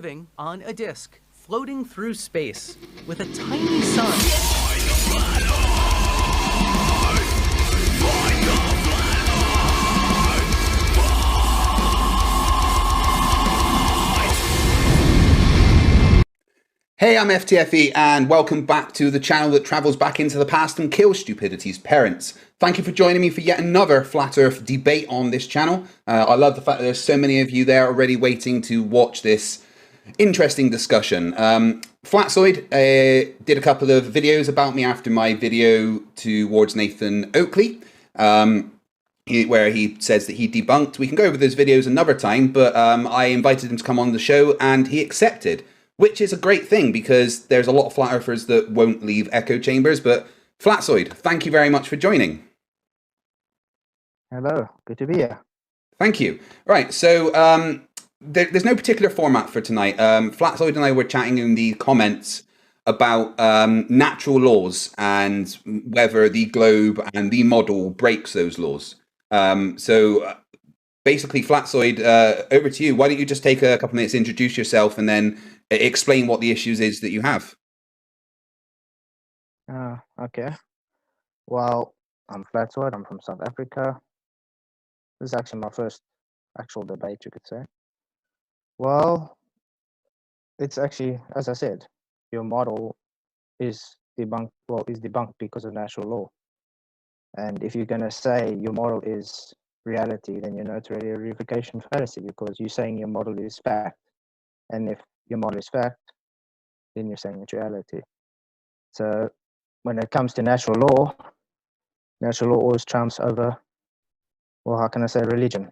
living on a disk, floating through space, with a tiny sun. Hey, I'm FTFE, and welcome back to the channel that travels back into the past and kills stupidity's parents. Thank you for joining me for yet another Flat Earth debate on this channel. I love the fact that there's so many of you there already waiting to watch this interesting discussion. Flatzoid did a couple of videos about me after my video towards Nathan Oakley, where he says that he debunked. We can go over those videos another time, but I invited him to come on the show and he accepted. Which is a great thing because there's a lot of flat earthers that won't leave echo chambers. But Flatzoid, thank you very much for joining. Hello, good to be here. Thank you. Right, so there's no particular format for tonight. Flatzoid and I were chatting in the comments about natural laws and whether the globe and the model breaks those laws. Basically, Flatzoid, over to you. Why don't you just take a couple minutes, introduce yourself, and then explain what the issues is that you have. Okay. Well, I'm Flatzoid. I'm from South Africa. This is actually my first actual debate, you could say. Well, it's actually, as I said, your model is debunked. Well, is debunked because of natural law. And if you're going to say your model is reality, then you know it's really a reification fallacy because you're saying your model is fact. And if your model is fact, then you're saying it's reality. So when it comes to natural law always trumps over, well, how can I say, religion?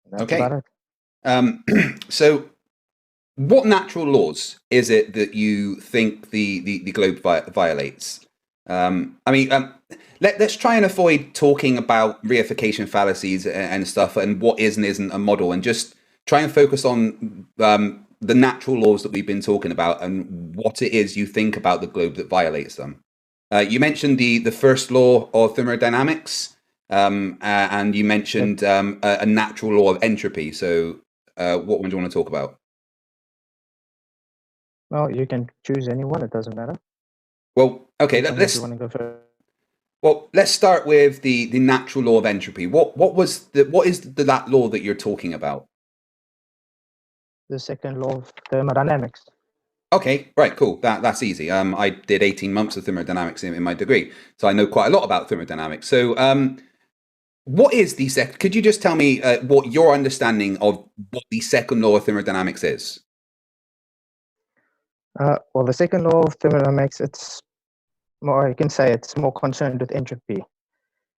That's okay. About it. So what natural laws is it that you think the globe violates? Let's try and avoid talking about reification fallacies and stuff and what is and isn't a model, and just try and focus on the natural laws that we've been talking about and what it is you think about the globe that violates them. You mentioned the first law of thermodynamics, and you mentioned a natural law of entropy. So what one do you want to talk about? Well, you can choose any one. It doesn't matter. Well, okay. Let's. You want to go first? Well, let's start with the natural law of entropy. What is that law that you're talking about? The second law of thermodynamics. Okay, right, cool. That's easy. I did 18 months of thermodynamics in my degree, so I know quite a lot about thermodynamics. So, what is the second? Could you just tell me what your understanding of what the second law of thermodynamics is? Well, the second law of thermodynamics, it's more, you can say it's more concerned with entropy.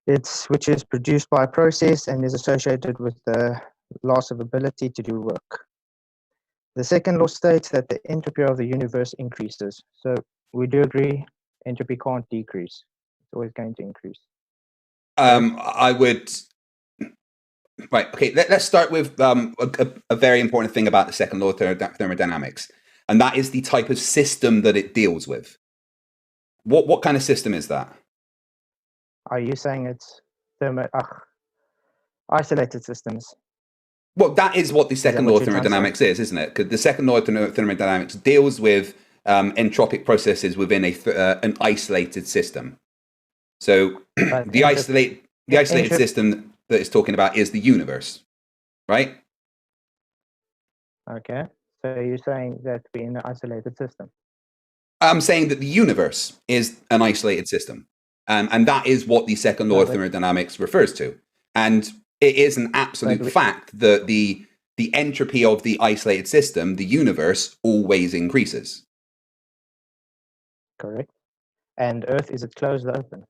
Which is produced by a process and is associated with the loss of ability to do work. The second law states that the entropy of the universe increases. So we do agree entropy can't decrease. It's always going to increase. I would. Right. Okay. Let's start with a very important thing about the second law of thermodynamics, and that is the type of system that it deals with. What kind of system is that? Are you saying it's isolated systems? Well, that is what the second law of thermodynamics is, isn't it? Because the second law of thermodynamics deals with entropic processes within an isolated system. So the isolated system that it's talking about is the universe, right? Okay. So you're saying that we're in an isolated system? I'm saying that the universe is an isolated system. And that is what the second law of thermodynamics refers to. And it is an absolute fact that the entropy of the isolated system, the universe, always increases. Correct. And Earth, is it closed or open?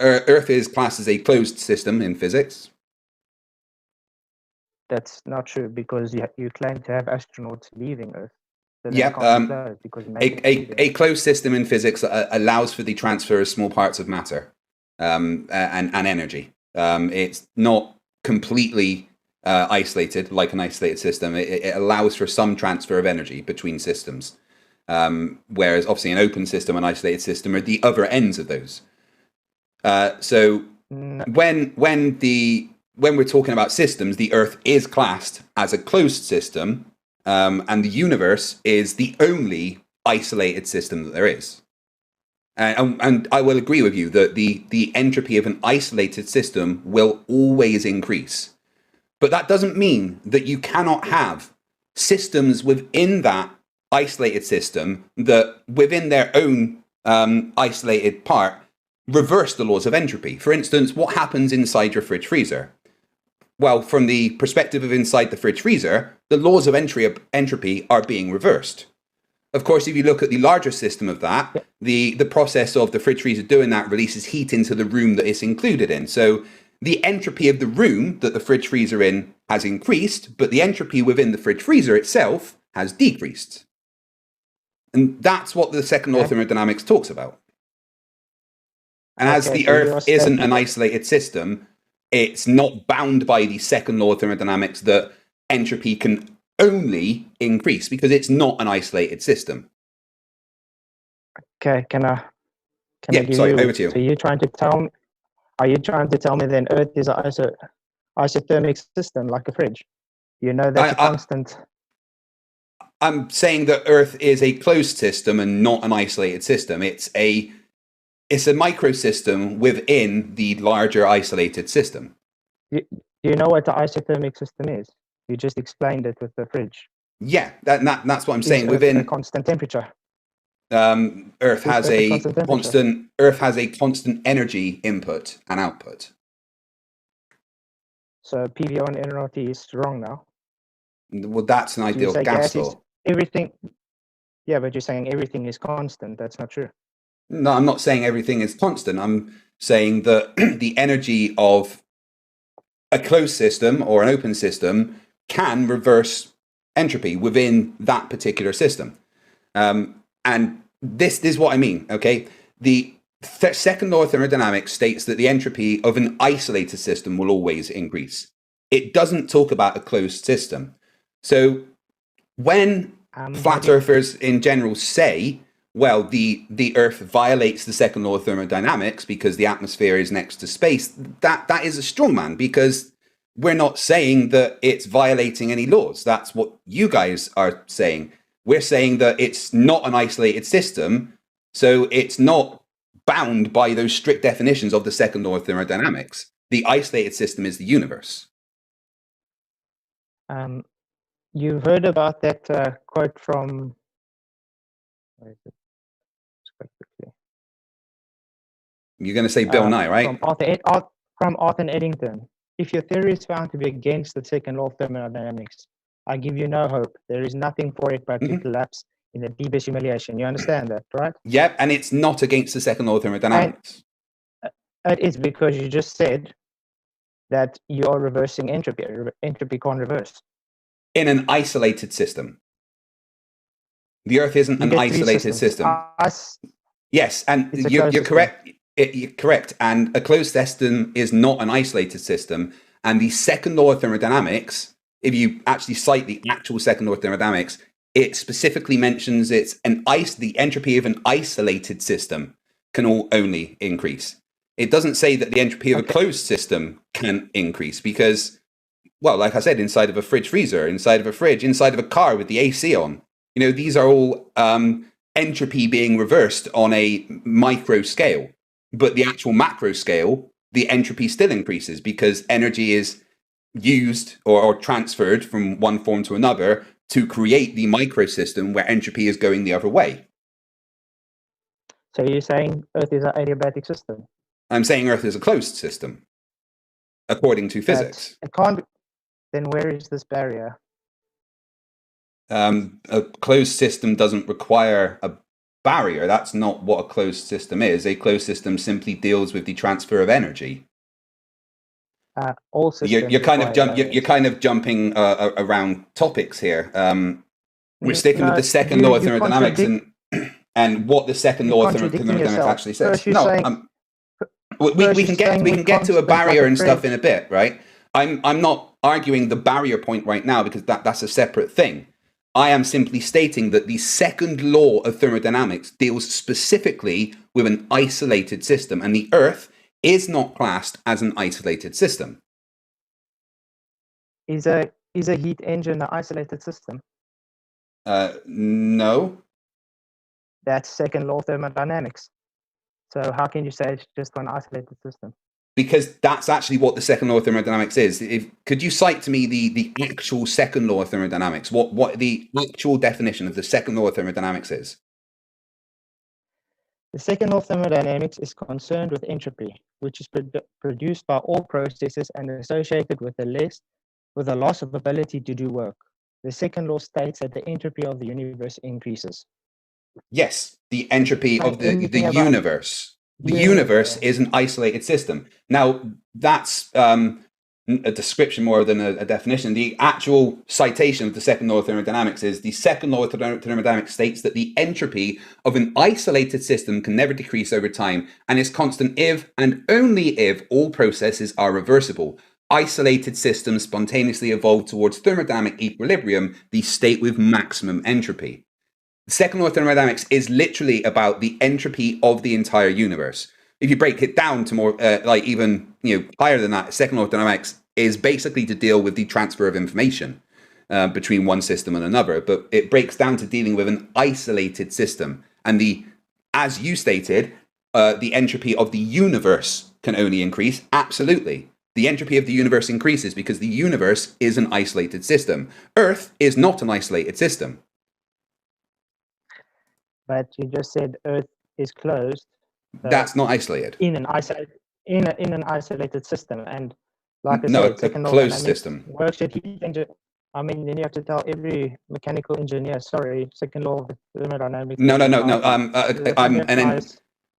Earth is classed as a closed system in physics. That's not true because you claim to have astronauts leaving Earth. So yeah, a closed system in physics allows for the transfer of small parts of matter and energy. It's not completely isolated like an isolated system. It allows for some transfer of energy between systems, whereas obviously an open system and isolated system are the other ends of those. So when the when we're talking about systems, the Earth is classed as a closed system, and the universe is the only isolated system that there is. And I will agree with you that the entropy of an isolated system will always increase. But that doesn't mean that you cannot have systems within that isolated system that, within their own isolated part, reverse the laws of entropy. For instance, what happens inside your fridge freezer? Well, from the perspective of inside the fridge freezer, the laws of entropy are being reversed. Of course, if you look at the larger system of that, the process of the fridge freezer doing that releases heat into the room that it's included in. So the entropy of the room that the fridge freezer in has increased, but the entropy within the fridge freezer itself has decreased. And that's what the second law of thermodynamics talks about. And as the Earth isn't an isolated system, it's not bound by the second law of thermodynamics that entropy can only increase, because it's not an isolated system. Okay, can I give over to you. So are you trying to tell me then Earth is an isothermic system like a fridge? You know that's a constant. I'm saying that Earth is a closed system and not an isolated system. It's a microsystem within the larger isolated system. Do you know what the isothermic system is? You just explained it with the fridge. Yeah, that's what I'm saying. Within a constant temperature. Earth has a constant energy input and output. So PV on NRT is wrong now. Well, that's an ideal gas law. Everything. Yeah, but you're saying everything is constant. That's not true. No, I'm not saying everything is constant. I'm saying that the energy of a closed system or an open system can reverse entropy within that particular system. And this is what I mean, okay? The second law of thermodynamics states that the entropy of an isolated system will always increase. It doesn't talk about a closed system. So when flat earthers in general say, well, the Earth violates the second law of thermodynamics because the atmosphere is next to space, that is a straw man, because we're not saying that it's violating any laws. That's what you guys are saying. We're saying that it's not an isolated system, so it's not bound by those strict definitions of the second law of thermodynamics. The isolated system is the universe. You've heard about that quote from... Where is it? You're going to say Bill Nye, right? From Arthur Eddington. If your theory is found to be against the second law of thermodynamics, I give you no hope. There is nothing for it but to collapse in the deepest humiliation. You understand that, right? Yep, and it's not against the second law of thermodynamics. It is because you just said that you are reversing entropy. Entropy can't reverse. In an isolated system. The Earth isn't an isolated system. Yes, and you're correct. You're correct. And a closed system is not an isolated system. And the second law of thermodynamics, if you actually cite the actual second law of thermodynamics, it specifically mentions the entropy of an isolated system can only increase. It doesn't say that the entropy of a closed system can increase because, well, like I said, inside of a fridge freezer, inside of a fridge, inside of a car with the AC on, these are all entropy being reversed on a micro scale. But the actual macro scale, the entropy still increases because energy is used or transferred from one form to another to create the microsystem where entropy is going the other way. So you're saying Earth is an adiabatic system? I'm saying Earth is a closed system, according to physics. It can't. Then where is this barrier? A closed system doesn't require a barrier. That's not what a closed system is. A closed system simply deals with the transfer of energy. All systems you're kind of jumping around topics here. We're sticking with the second law of thermodynamics and what the second law of thermodynamics actually says. We can get to a barrier and stuff in a bit, right? I'm not arguing the barrier point right now because that's a separate thing. I am simply stating that the second law of thermodynamics deals specifically with an isolated system, and the Earth is not classed as an isolated system. Is a heat engine an isolated system? No, That's second law of thermodynamics. So how can you say it's just an isolated system? because that's actually what the second law of thermodynamics is. Could you cite to me the actual second law of thermodynamics? What the actual definition of the second law of thermodynamics is? The second law of thermodynamics is concerned with entropy, which is produced by all processes and associated with the loss of ability to do work. The second law states that the entropy of the universe increases. Yes, the entropy of the Anything about universe. The universe is an isolated system. Now, that's a description more than a definition. The actual citation of the second law of thermodynamics is the second law of thermodynamics states that the entropy of an isolated system can never decrease over time and is constant if and only if all processes are reversible. Isolated systems spontaneously evolve towards thermodynamic equilibrium, the state with maximum entropy. The second law of thermodynamics is literally about the entropy of the entire universe. If you break it down to more, even higher than that, second law of thermodynamics is basically to deal with the transfer of information between one system and another. But it breaks down to dealing with an isolated system, and as you stated, the entropy of the universe can only increase. Absolutely, the entropy of the universe increases because the universe is an isolated system. Earth is not an isolated system. But you just said Earth is closed. That's not isolated. In an isolated system, and like I No, said, a second law closed dynamics system. works at heat engine. I mean, then you have to tell every mechanical engineer, sorry, second law of thermodynamics. No.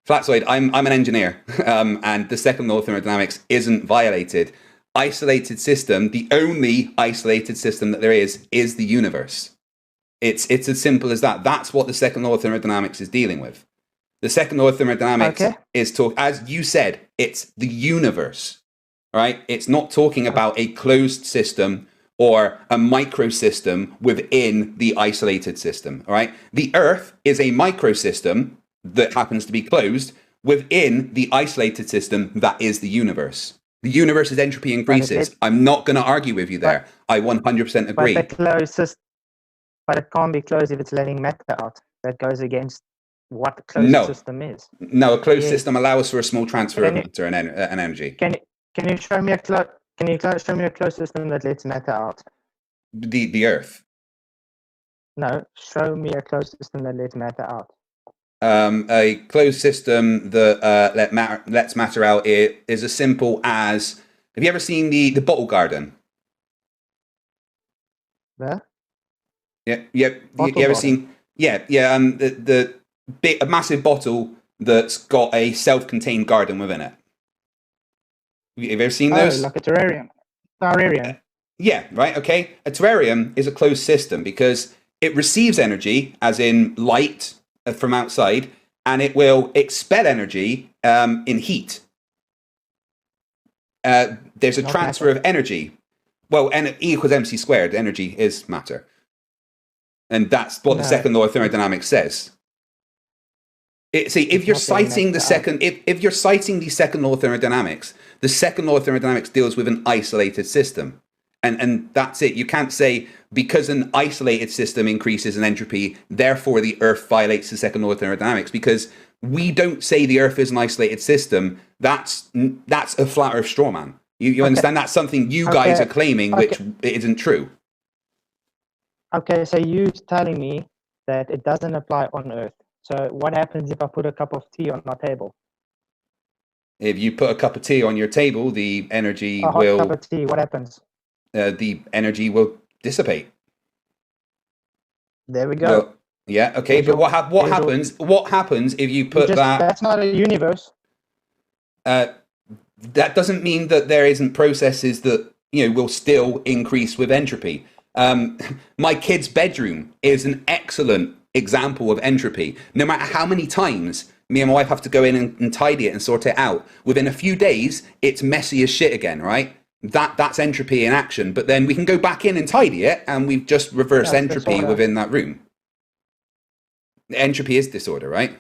Flatzoid, I'm an engineer, and the second law of thermodynamics isn't violated. Isolated system, the only isolated system that there is the universe. It's as simple as that. That's what the second law of thermodynamics is dealing with. The second law of thermodynamics is as you said, it's the universe, right? It's not talking about a closed system or a microsystem within the isolated system, all right? The Earth is a microsystem that happens to be closed within the isolated system that is the universe. The universe's entropy increases. I'm not going to argue with you there. I 100% agree. But it can't be closed if it's letting matter out. That goes against what the closed system is. No, a closed system allows for a small transfer of matter and energy. Can you show me a closed system that lets matter out? The Earth. No, show me a closed system that lets matter out. A closed system that lets matter out is as simple as, have you ever seen the bottle garden? There? Yeah. You ever seen? Yeah. A massive bottle that's got a self-contained garden within it. Have you ever seen those? Like a terrarium. Yeah. Right. Okay. A terrarium is a closed system because it receives energy, as in light, from outside, and it will expel energy in heat. There's a transfer of energy. Well, E equals mc squared. Energy is matter. And that's what the second law of thermodynamics says. If you're citing the second law of thermodynamics, the second law of thermodynamics deals with an isolated system. And that's it. You can't say because an isolated system increases in entropy, therefore the Earth violates the second law of thermodynamics, because we don't say the Earth is an isolated system. That's a flat Earth straw man. You understand? That's something you guys are claiming, which isn't true. Okay, so you're telling me that it doesn't apply on Earth. So what happens if I put a cup of tea on my table? If you put a cup of tea on your table, the energy a hot cup of tea, what happens? The energy will dissipate. There we go. Well, yeah, okay, but what happens? What happens if you put that? That's not a universe. That doesn't mean that there isn't processes that will still increase with entropy. My kid's bedroom is an excellent example of entropy. No matter how many times me and my wife have to go in and tidy it and sort it out, within a few days, it's messy as shit again, right? That's entropy in action. But then we can go back in and tidy it, and we've just reversed entropy disorder within that room. Entropy is disorder, right?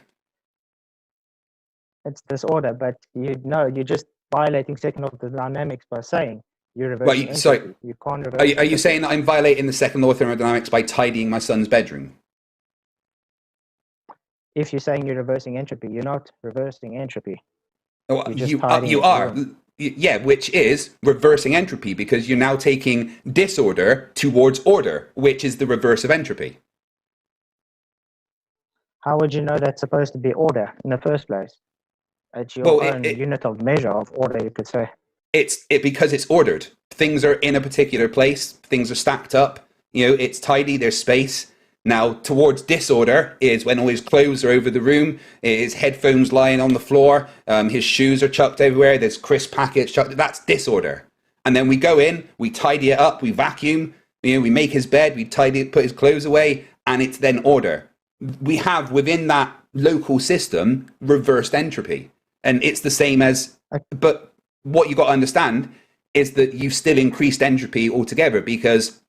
It's disorder, but you're just violating second law of the dynamics by saying You're reversing Sorry, entropy. You can't reverse are you entropy. saying that I'm violating the second law of thermodynamics by tidying my son's bedroom? If you're saying you're reversing entropy, you're not reversing entropy. Oh, You're just tidying you the are. room. Yeah, which is reversing entropy because you're now taking disorder towards order, which is the reverse of entropy. How would you know that's supposed to be order in the first place? It's Well, your own unit of measure of order, you could say. it's because it's ordered. Things are in a particular place. Things are stacked up. It's tidy. There's space. Now, towards disorder is when all his clothes are over the room, his headphones lying on the floor, his shoes are chucked everywhere, there's crisp packets chucked. That's disorder. And then we go in, we tidy it up, we vacuum, we make his bed, we tidy it, put his clothes away, and it's then order. We have within that local system reversed entropy. And it's the same as, but what you got to understand is that you've still increased entropy altogether because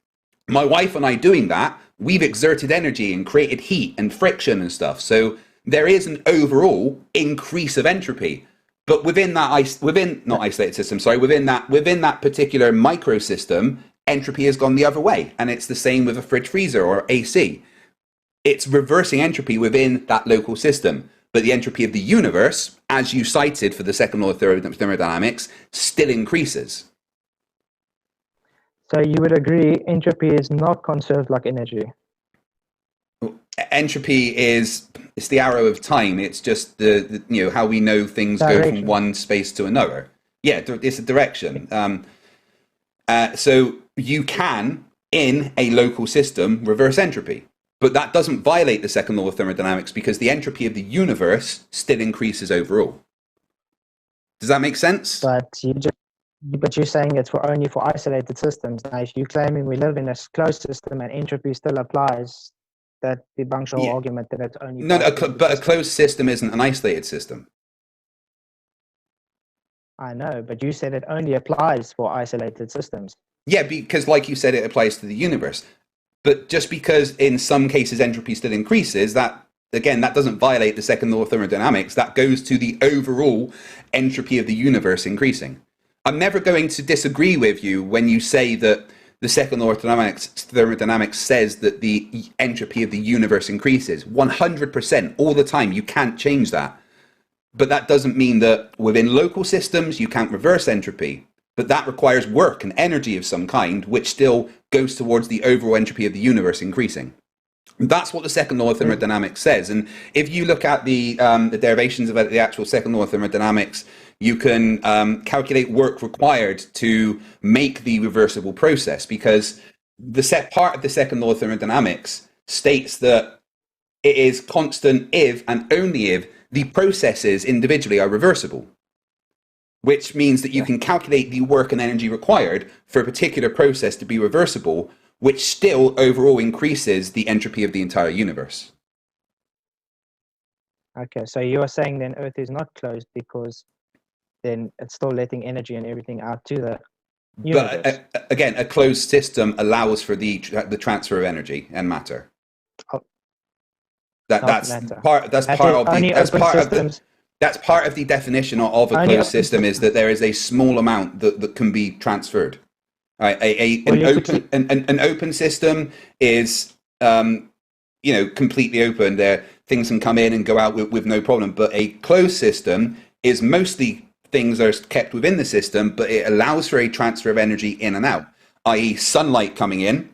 my wife and I doing that, we've exerted energy and created heat and friction and stuff. So there is an overall increase of entropy. But within that, within that particular microsystem, entropy has gone the other way. And it's the same with a fridge freezer or AC. It's reversing entropy within that local system. But the entropy of the universe, as you cited for the second law of thermodynamics, still increases. So you would agree entropy is not conserved like energy? Entropy it's the arrow of time. It's just the how we know things Direction. go from one space to another. Yeah, it's a direction. So you can, in a local system, reverse entropy. But that doesn't violate the second law of thermodynamics because the entropy of the universe still increases overall. Does that make sense? But you're saying it's only for isolated systems. Now, if you're claiming we live in a closed system and entropy still applies, that debunks your argument that it's only. But a closed system isn't an isolated system. I know, but you said it only applies for isolated systems. Yeah, because like you said, it applies to the universe. But just because in some cases entropy still increases, that doesn't violate the second law of thermodynamics. That goes to the overall entropy of the universe increasing. I'm never going to disagree with you when you say that the second law of thermodynamics says that the entropy of the universe increases 100% all the time. You can't change that. But that doesn't mean that within local systems you can't reverse entropy. But that requires work and energy of some kind, which still goes towards the overall entropy of the universe increasing. That's what the second law of thermodynamics says. And if you look at the derivations of the actual second law of thermodynamics, you can calculate work required to make the reversible process, because the set part of the second law of thermodynamics states that it is constant if and only if the processes individually are reversible, which means that you can calculate the work and energy required for a particular process to be reversible, which still overall increases the entropy of the entire universe. Okay, so you are saying then Earth is not closed because then it's still letting energy and everything out to the universe. But again, a closed system allows for the transfer of energy and matter. That's part of the definition of a closed system, is that there is a small amount that can be transferred. Right? An open system is completely open. There things can come in and go out with no problem. But a closed system is mostly things are kept within the system, but it allows for a transfer of energy in and out, i.e. sunlight coming in.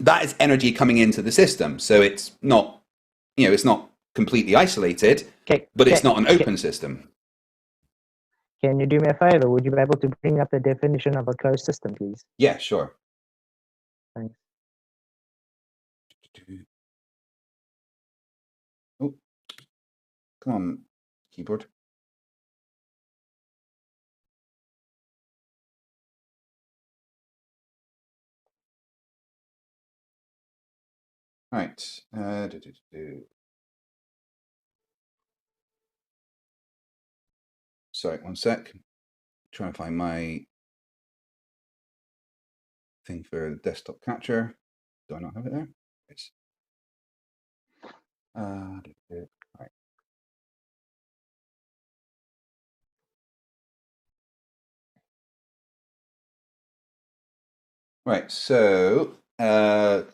That is energy coming into the system. So it's not, it's not completely isolated, but it's not an open system. Can you do me a favor? Would you be able to bring up the definition of a closed system, please? Yeah, sure. Thanks. Oh, come on, keyboard. Right. Sorry, one sec. Trying to find my thing for the desktop capture. Do I not have it there? Yes. Right. Right, so a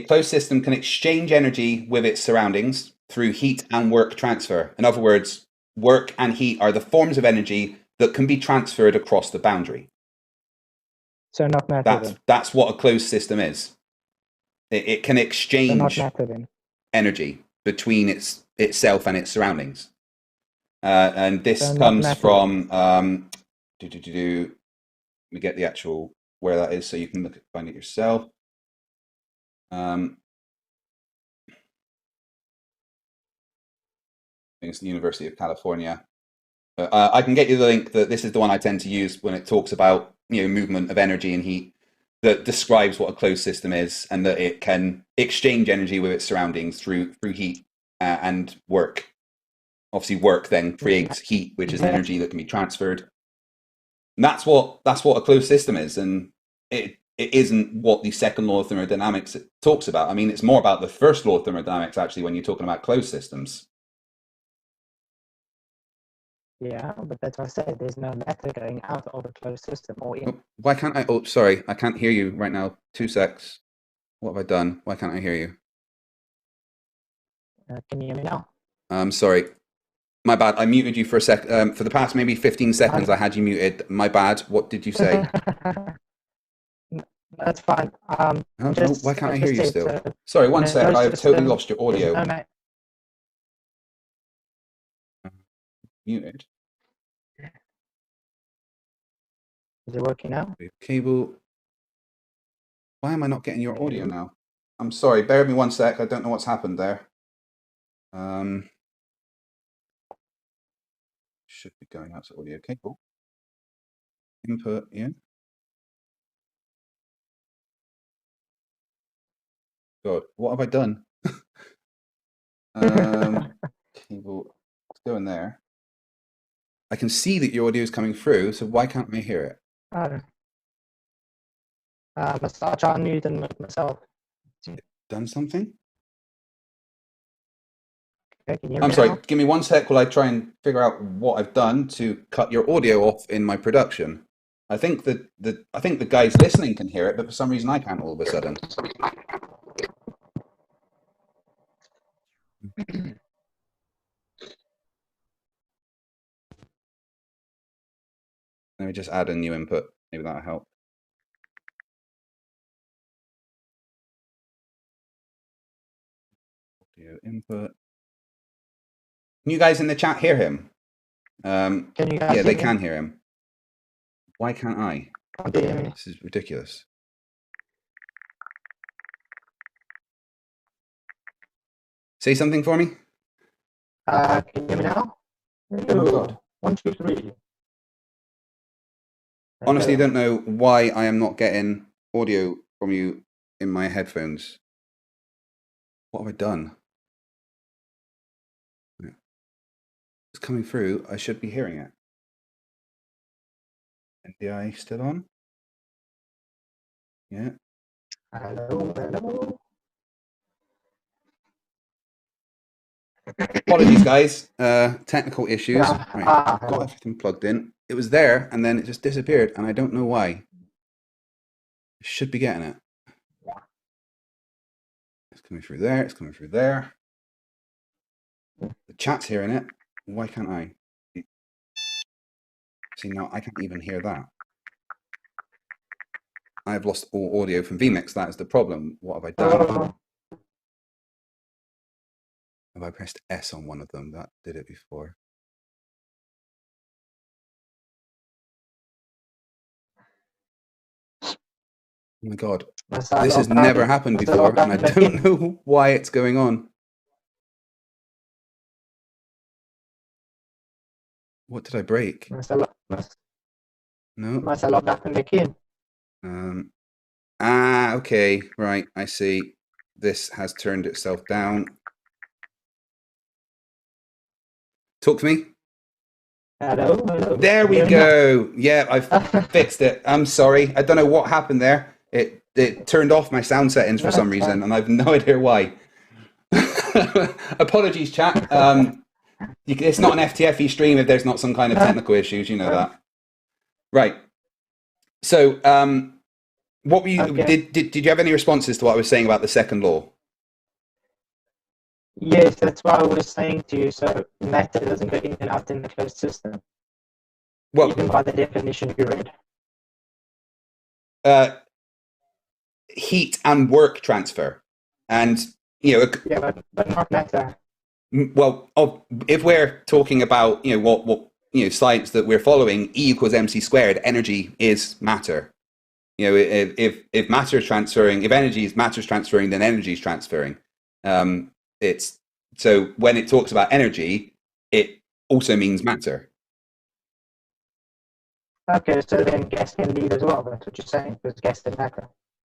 closed system can exchange energy with its surroundings through heat and work transfer. In other words, work and heat are the forms of energy that can be transferred across the boundary. So not matter. That's what a closed system is. It can exchange energy between itself and its surroundings. And this comes from let me get the actual where that is so you can find it yourself. It's the University of California. I can get you the link. That this is the one I tend to use when it talks about movement of energy and heat, that describes what a closed system is, and that it can exchange energy with its surroundings through heat and work. Obviously, work then creates heat, which is energy that can be transferred. And that's what a closed system is, and it isn't what the second law of thermodynamics talks about. I mean, it's more about the first law of thermodynamics actually when you're talking about closed systems. Yeah, but that's what I said. There's no matter going out of a closed system or in. Why can't I? Oh, sorry, I can't hear you right now. 2 secs. What have I done? Why can't I hear you? Can you hear me now? Sorry. My bad. I muted you for a sec. For the past maybe 15 seconds, I had you muted. My bad. What did you say? That's fine. Oh, no, why can't I hear you still? Sorry, 1 sec. I've totally lost your audio. Muted. Is it working now? Cable. Why am I not getting your audio now? I'm sorry. Bear with me 1 sec. I don't know what's happened there. Should be going out to audio cable. Input, yeah. God, what have I done? Cable, let's go in there. I can see that your audio is coming through, so why can't I hear it? Must I try and mute and mute myself? Done something? Okay, can you hear I'm me sorry, now? give me 1 sec while I try and figure out what I've done to cut your audio off in my production. I think that the guys listening can hear it, but for some reason I can't all of a sudden. Let me just add a new input. Maybe that'll help. Audio input. Can you guys in the chat hear him? Can you guys yeah, they hear can me? hear him. Why can't I? Can't you hear me? This is ridiculous. Say something for me. Can you hear me now? Oh my God. 1, 2, 3. Honestly, I don't know why I am not getting audio from you in my headphones. What have I done? It's coming through. I should be hearing it. NDI still on? Yeah. Hello. Apologies, guys. Technical issues. Right, I've got everything plugged in. It was there, and then it just disappeared, and I don't know why. I should be getting it. It's coming through there. It's coming through there. The chat's hearing it. Why can't I? See, now I can't even hear that. I've lost all audio from vMix. That is the problem. What have I done? Have I pressed S on one of them? That did it before. Oh my God. This has never happened before, and I don't know why it's going on. What did I break? No. Must I log out and back in? Okay, right, I see. This has turned itself down. Talk to me. Hello. There we go. Yeah, I've fixed it. I'm sorry. I don't know what happened there. It turned off my sound settings for some reason, and I've no idea why. Apologies, chat. It's not an FTFE stream if there's not some kind of technical issues. You know that. Right. So What were you, Okay. did you have any responses to what I was saying about the second law? Yes, that's why I was saying to you. So matter doesn't go in and out in the closed system, even Well, by the definition you read. uh, heat and work transfer. And, you know, Yeah, but not matter. well, if we're talking about, you know, what science that we're following, E equals mc squared, energy is matter. You know, if matter is transferring, if energy is matter is transferring, then energy is transferring. It's so when it talks about energy, it also means matter. Okay, so then gas can leave as well. That's what you're saying, because gas doesn't matter.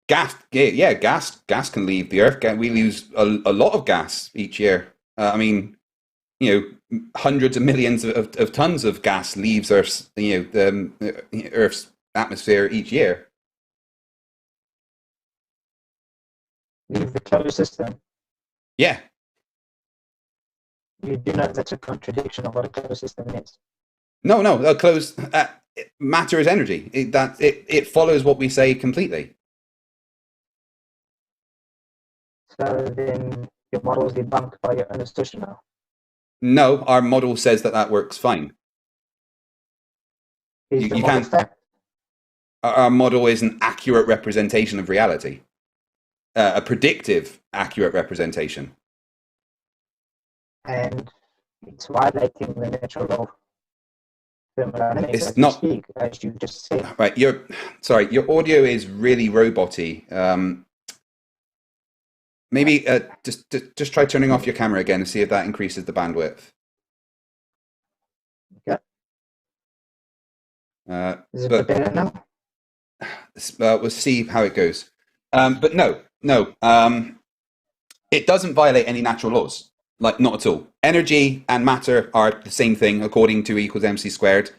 Gas, yeah, gas can leave the earth. We lose a lot of gas each year. I mean, you know, hundreds of millions of tons of gas leaves Earth's, Earth's atmosphere each year. Leave the closed system. Yeah, You do know that's a contradiction of what a closed system is. no, close. Matter is energy. It follows what we say completely. So then your model is debunked by your own assertion now. No, our model says that works fine. Is the You model can't. stacked? Our model is an accurate representation of reality, a predictive, accurate representation. And it's violating the natural law of thermodynamics It's as you not speak, as you just said. right. Your audio is really roboty. Maybe just try turning off your camera again and see if that increases the bandwidth. Okay. Is it But better now? we'll see how it goes. But no, it doesn't violate any natural laws. Like, not at all. Energy and matter are the same thing according to E equals mc squared.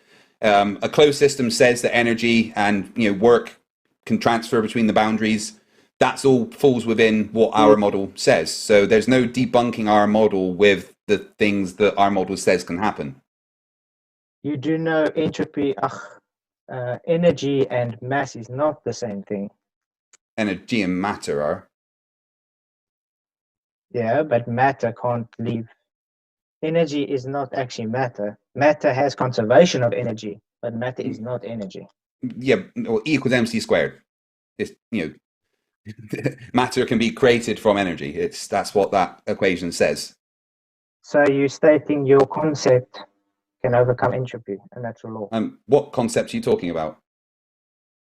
A closed system says that energy and work can transfer between the boundaries. That's all falls within what our model says. So there's no debunking our model with the things that our model says can happen. You do know entropy, energy and mass is not the same thing. Energy and matter are. Yeah, but matter can't leave. Energy is not actually matter. Matter has conservation of energy, but matter is not energy. Yeah, well, E equals mc squared. It's, matter can be created from energy. That's what that equation says. So you're stating your concept can overcome entropy, a natural law. What concept are you talking about?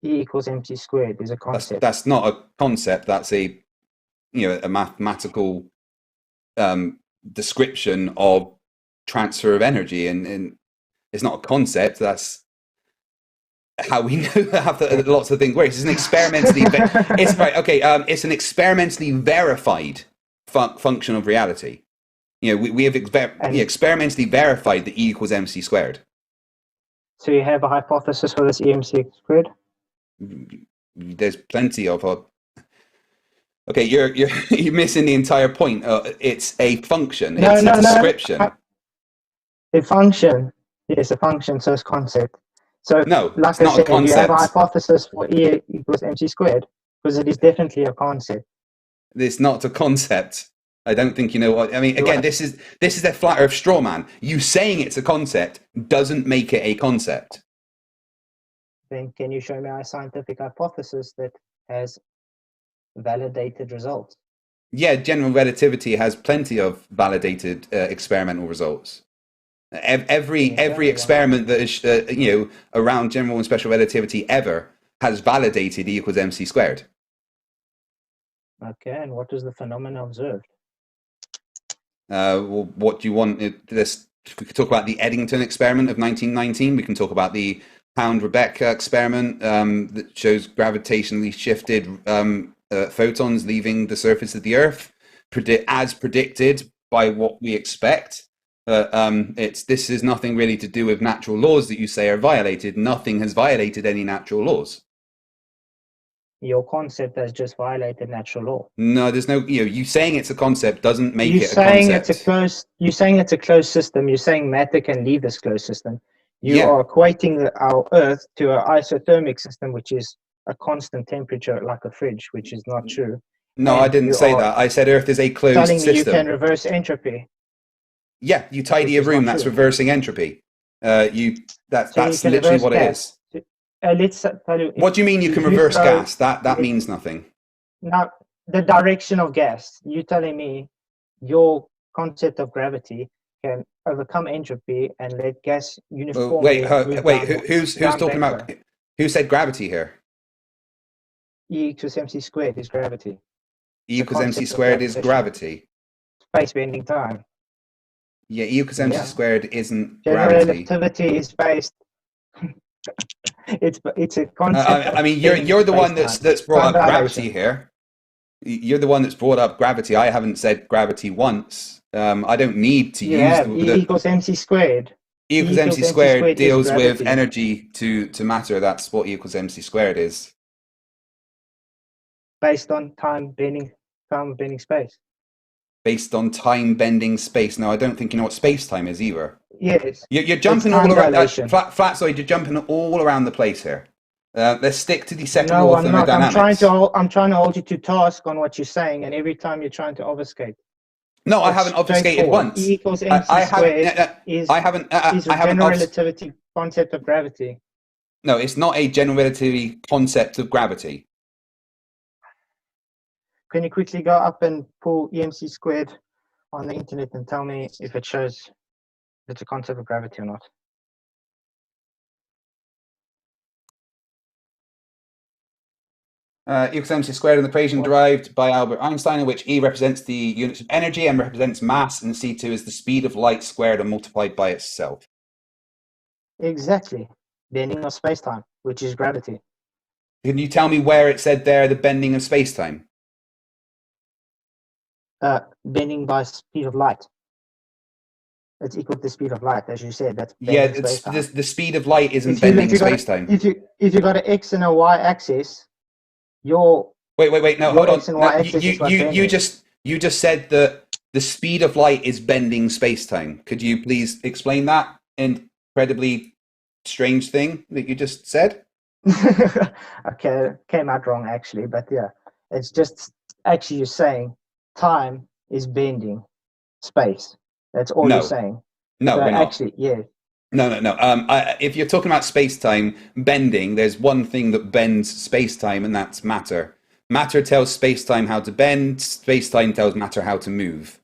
E equals mc squared is a concept. That's not a concept. That's a mathematical description of transfer of energy, and it's not a concept. That's how we know how lots of things work. It's an experimentally. It's right. Okay. It's an experimentally verified function of reality. We have experimentally verified that E equals mc squared. So you have a hypothesis for this EMC squared? There's plenty of. Okay, you're missing the entire point. It's a function. It's a description. A function. Yes, a function. So it's concept. So no, like it's not I said, a concept. you have a hypothesis for E equals mc squared because it is definitely a concept. It's not a concept. I don't think you know what I mean. Again, this is a flat Earth straw man. You saying it's a concept doesn't make it a concept. Then can you show me a scientific hypothesis that has validated results? Yeah, general relativity has plenty of validated experimental results. Every experiment that is around general and special relativity ever has validated E equals mc squared. Okay, and what was the phenomena observed? Well, what do you want? We could talk about the Eddington experiment of 1919. We can talk about the Pound-Rebecca experiment that shows gravitationally shifted photons leaving the surface of the Earth, as predicted by what we expect. This is nothing really to do with natural laws that you say are violated. Nothing has violated any natural laws. Your concept has just violated natural law. No, there's no. You saying it's a concept doesn't make it a concept. You're saying it's a closed system. You're saying matter can leave this closed system. You are equating our Earth to an isothermic system, which is a constant temperature like a fridge, which is not true. No, I didn't say that. I said Earth is a closed telling me system. you can reverse entropy. Yeah, you tidy a room, that's reversing entropy. That's literally what it is. Let's tell you. What do you mean you can reverse gas? That means nothing. Now, the direction of gas. You're telling me your concept of gravity can overcome entropy and let gas uniformly who's talking about? Who said gravity here? E equals mc squared is gravity. E equals mc squared is gravity. Space bending time. Yeah, E equals mc squared isn't General gravity. Relativity is based. it's a concept. I mean, you're the one that's brought up gravity here. You're the one that's brought up gravity. I haven't said gravity once. I don't need to use E equals mc squared. E equals mc squared deals with energy to matter. That's what E equals mc squared is. Based on time bending space. Based on time bending space. No, I don't think you know what space-time is either. Yes. You're jumping all around. Flatzoid, you're jumping all around the place here. Let's stick to the second law of thermodynamics. I'm trying to hold you to task on what you're saying, and every time you're trying to obfuscate. No, I haven't obfuscated once. E equals mc squared is a general relativity concept of gravity. No, it's not a general relativity concept of gravity. Can you quickly go up and pull EMC squared on the internet and tell me if it shows if it's a concept of gravity or not? E equals mc squared, an equation derived by Albert Einstein, in which E represents the units of energy, M represents mass, and C2 is the speed of light squared and multiplied by itself. Exactly. Bending of space-time, which is gravity. Can you tell me where it said there the bending of space-time? Bending by speed of light. It's equal to the speed of light, as you said. That's the speed of light isn't bending space-time. If you got an X and a Y axis, your wait, no, hold on. No, you just said that the speed of light is bending space-time. Could you please explain that incredibly strange thing that you just said? Okay, came out wrong actually, but yeah, it's just actually you're saying time is bending space. That's all you're saying. No, we're not. Actually, yeah. No. If you're talking about space-time bending, there's one thing that bends space-time, and that's matter. Matter tells space-time how to bend. Space-time tells matter how to move.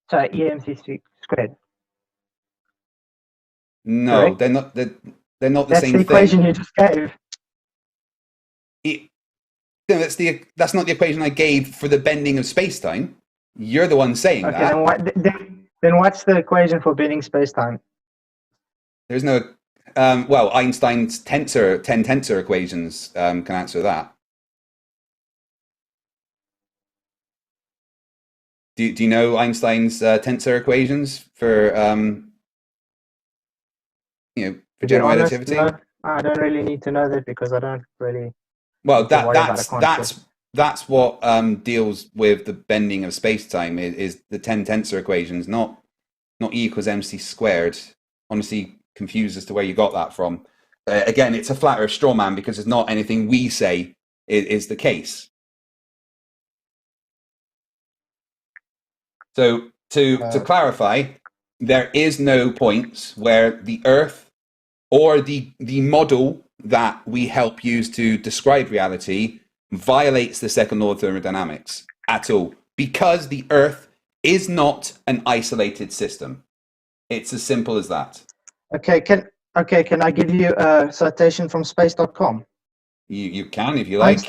So EMC squared. No, correct? They're not. They're not the same thing. That's the equation you just gave. That's not the equation I gave for the bending of space-time. You're the one saying that. Then what's the equation for bending space-time? There's no. Einstein's 10 tensor equations can answer that. Do you know Einstein's tensor equations for for general relativity? No, I don't really need to know that because I don't really. Well, that's what deals with the bending of space-time is the 10 tensor equations, not E equals mc squared. Honestly, confused as to where you got that from. Again, it's a flat earth straw man because it's not anything we say is the case. So to clarify, there is no point where the Earth or the model that we help use to describe reality violates the second law of thermodynamics at all, because the Earth is not an isolated system. It's as simple as that. Okay, can I give you a citation from space.com? You can if you like.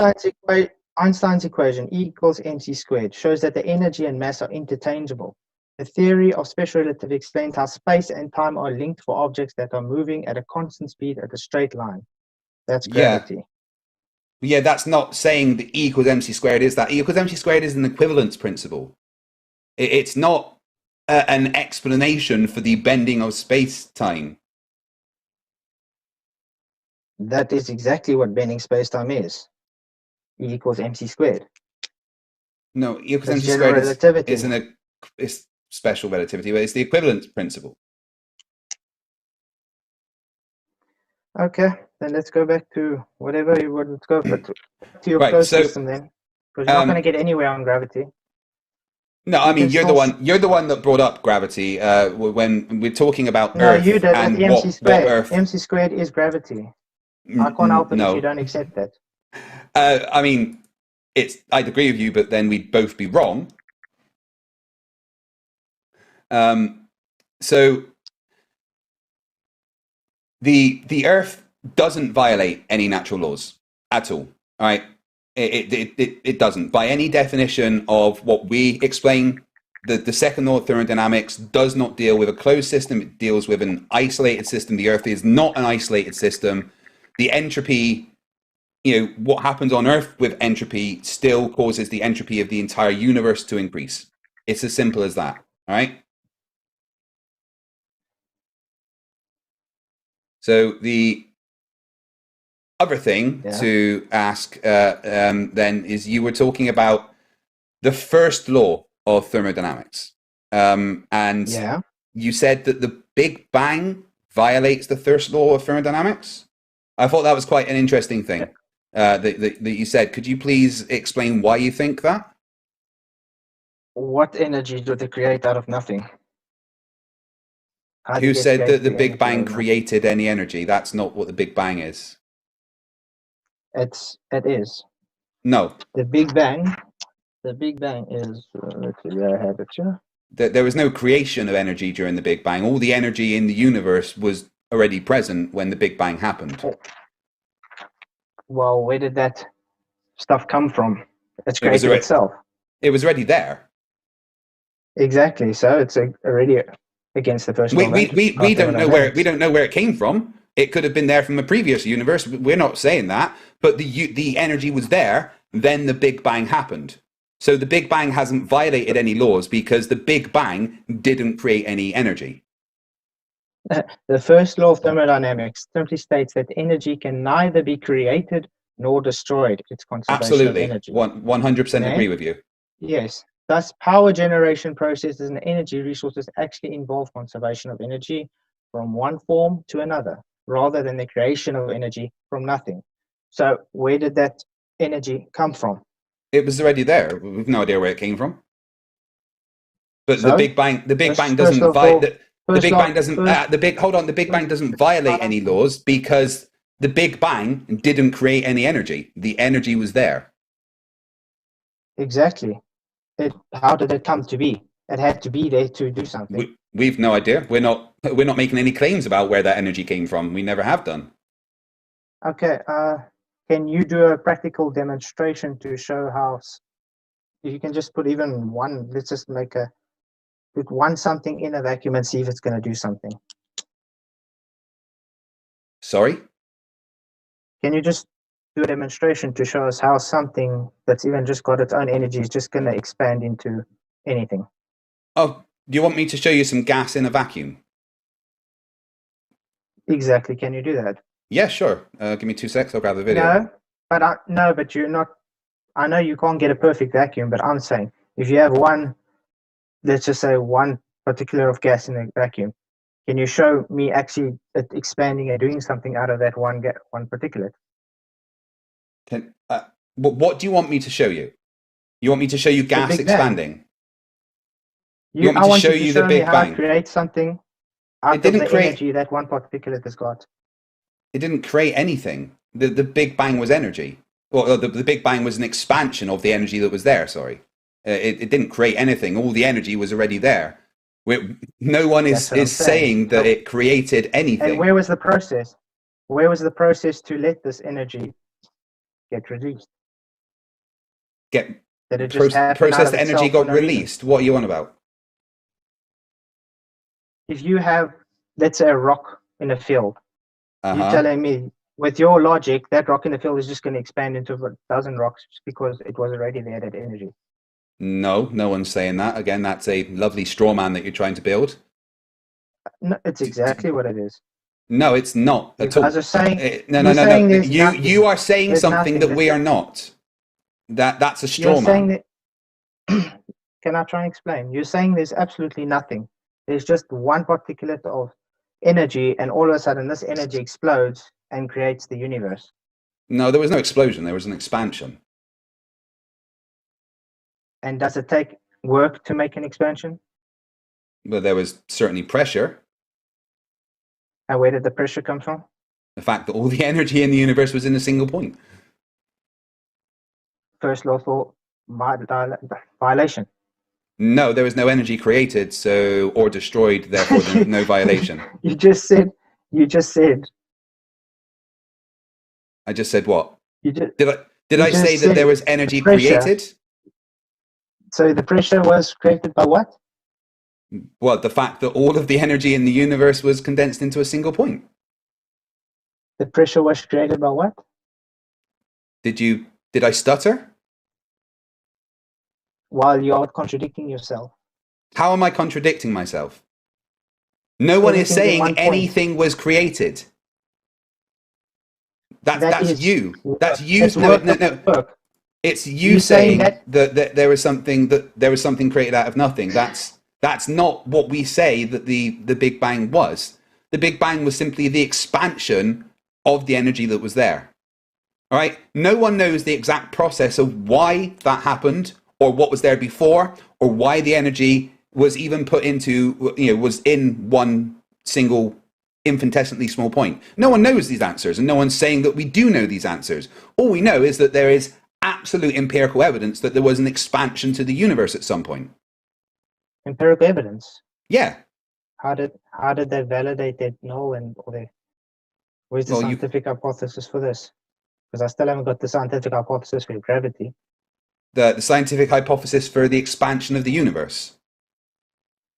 Einstein's equation, E equals mc squared, shows that the energy and mass are interchangeable. The theory of special relativity explains how space and time are linked for objects that are moving at a constant speed at a straight line. That's gravity. Yeah, that's not saying that E equals mc squared is that. E equals mc squared is an equivalence principle. It's not an explanation for the bending of space-time. That is exactly what bending space-time is. E equals mc squared. No, E equals mc squared is special relativity, but it's the equivalence principle. Okay, then let's go back to whatever you would. Let's go to your Right. closed So, system then, because you're not going to um, get anywhere on gravity. no, I You can mean you're the still. one. You're the one that brought up gravity when we're talking about No, you Earth did. That's and MC what squared. Earth. MC squared is gravity. I can't help it if you No, don't accept that. I mean I'd agree with you, but then we'd both be wrong. Um, so the Earth doesn't violate any natural laws at all. All right, it doesn't by any definition of what we explain. The second law of thermodynamics does not deal with a closed system. It deals with an isolated system. The Earth is not an isolated system. The entropy, what happens on Earth with entropy still causes the entropy of the entire universe to increase. It's as simple as that. All right. So the other thing Yeah. to ask then is you were talking about the first law of thermodynamics. And Yeah. you said that the Big Bang violates the first law of thermodynamics. I thought that was quite an interesting thing that you said. Could you please explain why you think that? What energy do they create out of nothing? How Who did they said that create the the Big energy out Bang of nothing? created any energy? That's not what the Big Bang is. It is. No, The Big Bang. The Big Bang is. Let's see where I have it here. there was no creation of energy during the Big Bang. All the energy in the universe was already present when the Big Bang happened. Well, where did that stuff come from? It's It was created already, itself. it was already there. Exactly. So it's already against the first law We of don't know thermodynamics. where it came from. It could have been there from a previous universe. We're not saying that, but the energy was there. Then the Big Bang happened. So the Big Bang hasn't violated any laws because the Big Bang didn't create any energy. The first law of thermodynamics simply states that energy can neither be created nor destroyed. It's conservation of Absolutely, energy. 100% agree with you. Yes. Thus, power generation processes and energy resources actually involve conservation of energy from one form to another, rather than the creation of energy from nothing. So, where did that energy come from? It was already there. We've no idea where it came from. But So, the Big Bang first doesn't of all, the first Big law, Bang doesn't first, the Big Bang first, doesn't violate any laws because the Big Bang didn't create any energy. The energy was there. exactly. How did it come to be? It had to be there to do something. We've no idea. We're not making any claims about where that energy came from. We never have done. Okay. Can you do a practical demonstration to show how? You can just put even one. Let's just put one something in a vacuum and see if it's going to do something. Sorry? Can you just do a demonstration to show us how something that's even just got its own energy is just going to expand into anything? Oh, do you want me to show you some gas in a vacuum? Exactly. Can you do that? Yeah, sure. Give me 2 seconds. I'll grab the video. No, but you're not. I know you can't get a perfect vacuum, but I'm saying if you have one, let's just say one particular of gas in a vacuum, can you show me actually it expanding and doing something out of that one particulate? What do you want me to show you? You want me to show you gas expanding? You want me I to want show you to you show the me Big how it Bang? creates something out It of didn't the create. energy that one particulate has got. It didn't create anything. The Big Bang was energy. Well, the Big Bang was an expansion of the energy that was there. Sorry, it didn't create anything. All the energy was already there. No one That's what I'm is saying that it created And anything. where was the process? Where was the process to let this energy get released? Did it just happen out Processed of energy itself for got no reason? released. What are you on about? If you have, let's say, a rock in a field, you're Uh-huh. telling me, with your logic, that rock in the field is just going to expand into 1,000 rocks because it was already there, that energy. No one's saying that. Again, that's a lovely straw man that you're trying to build. No, it's exactly what it is. No, it's not You at all. guys are saying, No. you're saying there's nothing. You are saying There's something nothing. that we are not. That's a You're straw saying man. that. Can I try and explain? You're saying there's absolutely nothing. There's just one particulate of energy, and all of a sudden this energy explodes and creates the universe. No, there was no explosion. There was an expansion. And does it take work to make an expansion? But there was certainly pressure. And where did the pressure come from? The fact that all the energy in the universe was in a single point. First law for violation. No, there was no energy created, or destroyed, therefore no violation. You just said. I just said what? Did I say that there was energy created? So the pressure was created by what? Well, the fact that all of the energy in the universe was condensed into a single point. The pressure was created by what? Did I stutter? While you are contradicting yourself. How am I contradicting myself? No one is saying anything was created. That's you. That's you. No. It's you saying that there was something created out of nothing. That's not what we say that the Big Bang was. The Big Bang was simply the expansion of the energy that was there. All right? No one knows the exact process of why that happened, or what was there before, or why the energy was even put into, was in one single infinitesimally small point. No one knows these answers, and no one's saying that we do know these answers. All we know is that there is absolute empirical evidence that there was an expansion to the universe at some point. Empirical evidence? Yeah. How did they validate that? Where's the scientific hypothesis for this? Because I still haven't got the scientific hypothesis for gravity. The scientific hypothesis for the expansion of the universe.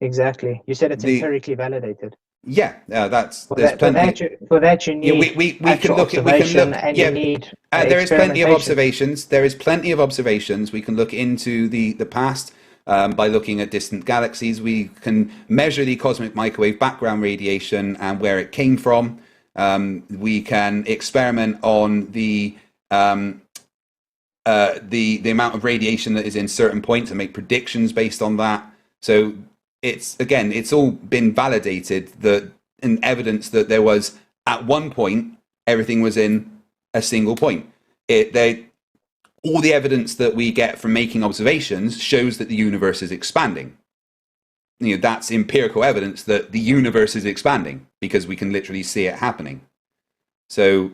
Exactly. You said it's empirically validated. Yeah, there's plenty. For that you need we can look. And you need there is plenty of observations. There is plenty of observations. We can look into the past by looking at distant galaxies. We can measure the cosmic microwave background radiation and where it came from. We can experiment on the amount of radiation that is in certain points and make predictions based on that. So it's all been validated and evidence that there was, at one point, everything was in a single point. All the evidence that we get from making observations shows that the universe is expanding. That's empirical evidence that the universe is expanding because we can literally see it happening. So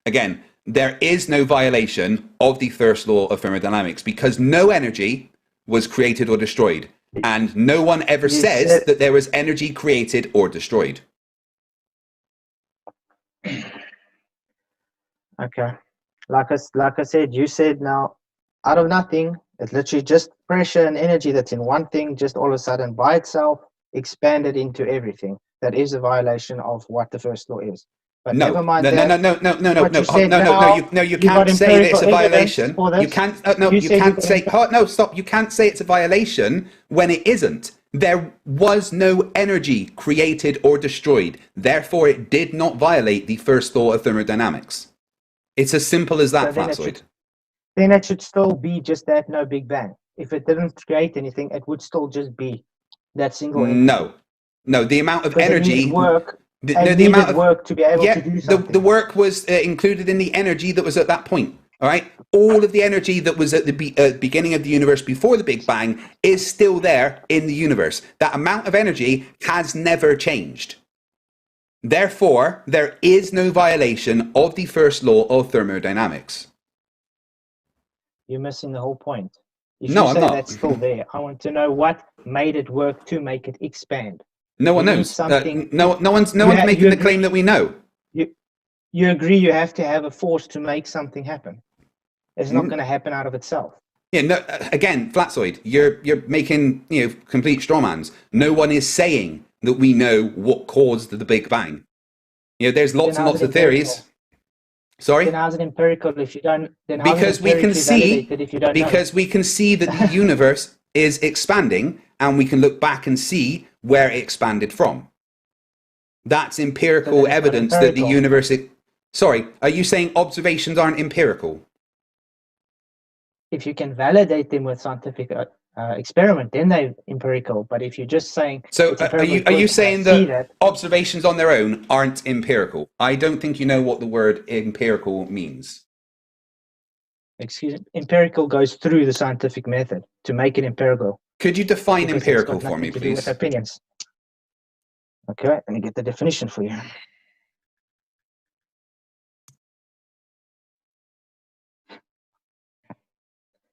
again, there is no violation of the first law of thermodynamics because no energy was created or destroyed. And no one ever says that there was energy created or destroyed. Okay. Like I said, you said now, out of nothing, it's literally just pressure and energy that's in one thing, just all of a sudden by itself expanded into everything. That is a violation of what the first law is. But no, never mind no, that. No, you can't say that it's a violation. You can't, stop. You can't say it's a violation when it isn't. There was no energy created or destroyed. Therefore, it did not violate the first law of thermodynamics. It's as simple as that, Flatzoid. Then it should still be just that, no Big Bang. If it didn't create anything, it would still just be that single entity. No, the amount of energy... The amount of work to be able to do something. The work was included in the energy that was at that point. All right, all of the energy that was at the beginning of the universe before the Big Bang is still there in the universe. That amount of energy has never changed. Therefore, there is no violation of the first law of thermodynamics. You're missing the whole point. I'm not. That's still there. I want to know what made it work to make it expand. No one knows. No one's making the claim that we know. You agree you have to have a force to make something happen. It's not going to happen out of itself. Yeah. No. Again, Flatzoid, you're making complete strawmans. No one is saying that we know what caused the Big Bang. There's lots and lots of theories. Sorry. Then how's it empirical if you don't? Because we can see that the universe is expanding, and we can look back and see where it expanded from. That's empirical evidence that the universe... Sorry, are you saying observations aren't empirical? If you can validate them with scientific experiment, then they're empirical. But if you're just saying So it's are empirical you because I saying see that that, observations on their own aren't empirical? I don't think you know what the word empirical means. excuse me, empirical goes through the scientific method to make it empirical Could you define because it's empirical got for nothing me, to do with please? opinions. Okay, let me get the definition for you.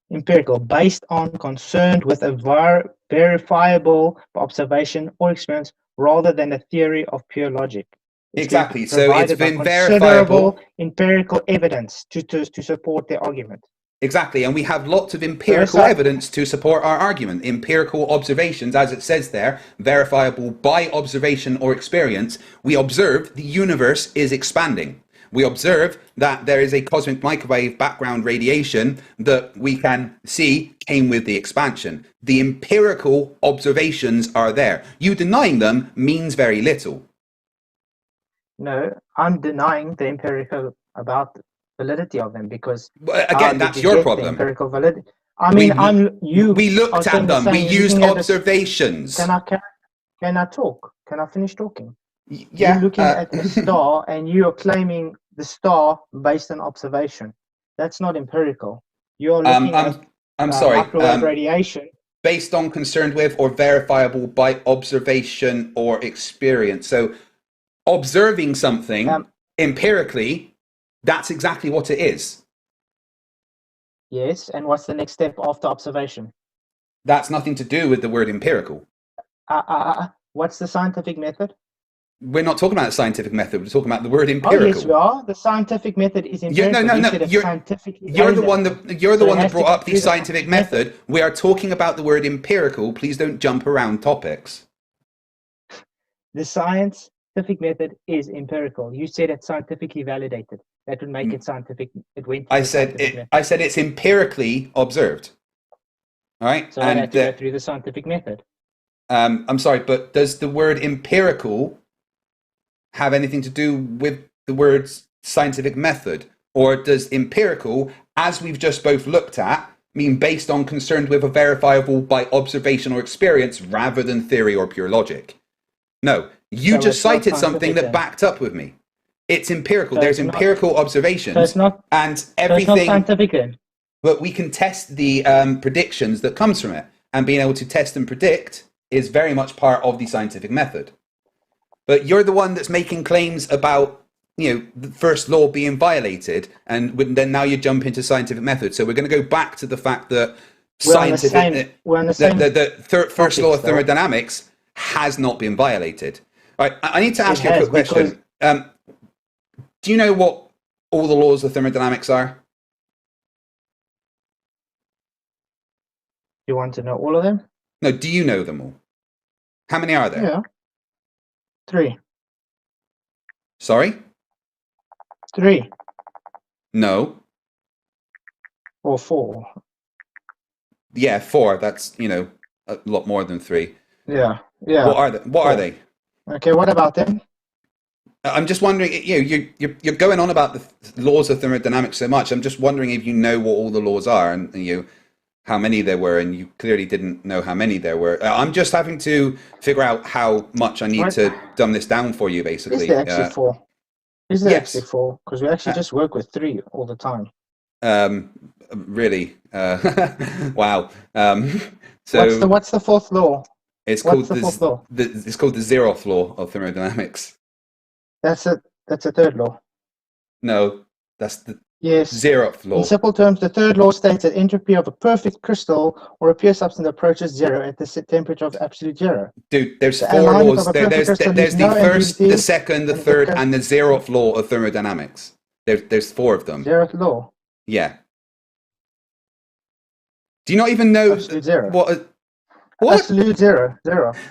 Empirical, based on concerned with a verifiable observation or experience rather than a theory of pure logic. It's Exactly. been So it's provided by been considerable verifiable. empirical evidence to support their argument. Exactly. And we have lots of So empirical evidence to support our argument. Empirical observations, as it says there, verifiable by observation or experience. We observe the universe is expanding. We observe that there is a cosmic microwave background radiation that we can see came with the expansion. The empirical observations are there. You denying them means very little. No, I'm denying the empirical about the validity of them because But how again, did that's you your get the problem. empirical validity? I We mean, you we are looked at saying the them. We same. You're used looking at this. observations. Can I talk? Can I finish talking? You're Yeah. looking at a star and you are claiming the star based on observation. That's not empirical. You're looking at I'm sorry. microwave radiation. Based on concerned with or verifiable by observation or experience. So observing something empirically, that's exactly what it is. Yes, and what's the next step after observation? That's nothing to do with the word empirical. What's the scientific method? We're not talking about the scientific method. We're talking about the word Oh, yes, we empirical. are. The scientific method is empirical. No. You said it's scientifically You're the validated. one that has to brought go up the through scientific method. We are talking about the word empirical. Please don't jump around topics. The scientific method is empirical. You said it's scientifically validated. That would make it scientific. It went through the scientific method. I said it's empirically observed. All right. So it had to go through the scientific method. I'm sorry, but does the word empirical have anything to do with the word scientific method? Or does empirical, as we've just both looked at, mean based on concerned with a verifiable by observation or experience rather than theory or pure logic? No, you just cited something that backed up with me. It's empirical. There's empirical observations and everything. So it's not scientific then. But we can test the predictions that comes from it, and being able to test and predict is very much part of the scientific method. But you're the one that's making claims about, the first law being violated, and then now you jump into scientific method. So we're going to go back to the fact that first law of thermodynamics has not been violated. All right, I need to ask you a quick question. Do you know what all the laws of thermodynamics are? You want to know all of them? No, do you know them all? How many are there? Yeah. 3. Sorry? 3. No. Or 4. Yeah, 4. That's, a lot more than 3. Yeah. What are they? Okay, what about them? I'm just wondering, you're going on about the laws of thermodynamics so much. I'm just wondering if you know what all the laws are and how many there were, and you clearly didn't know how many there were. I'm just having to figure out how much I need to dumb this down for you, basically. Is there actually 4? Is there yes. actually 4? Because we actually just work with 3 all the time. Really? Wow. So what's the 4th law? It's called the 0th law of thermodynamics. That's a 3rd law. No, that's the Yes. 0th law. In simple terms, the 3rd law states that entropy of a perfect crystal or a pure substance approaches 0 at the temperature of absolute 0. Dude, there's 4 laws. There's the first, the second, the third, and the 0th law of thermodynamics. There's 4 of them. 0th law? Yeah. Do you not even know absolute 0? What? Absolute 0.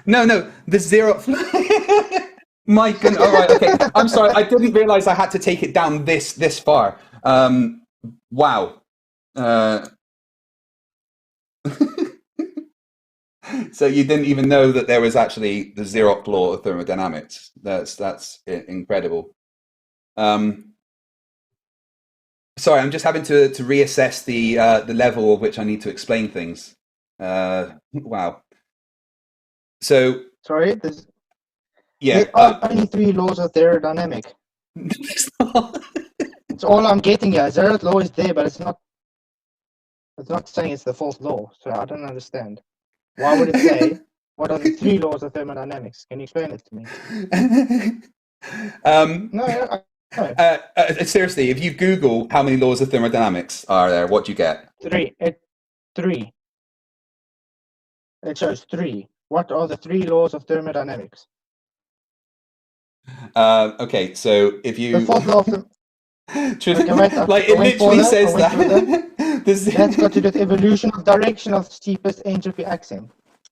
No, the 0th. My goodness. All right, okay. I'm sorry. I didn't realize I had to take it down this far. Wow. So you didn't even know that there was actually the 0th law of thermodynamics. That's incredible. Sorry, I'm just having to reassess the level of which I need to explain things. Wow. So Sorry, yeah, there are only 3 laws of thermodynamics. it's not. It's all I'm getting here. Zeroth law is there, but it's not saying it's the 4th law. So I don't understand. Why would it say what are the 3 laws of thermodynamics? Can you explain it to me? No, Seriously, if you Google how many laws of thermodynamics are there, what do you get? 3. 3. It shows 3. What are the 3 laws of thermodynamics? Okay, so if The you 4th law of the okay, wait, like I it went literally further. says that. That's got to do with evolution of direction of steepest entropy axis.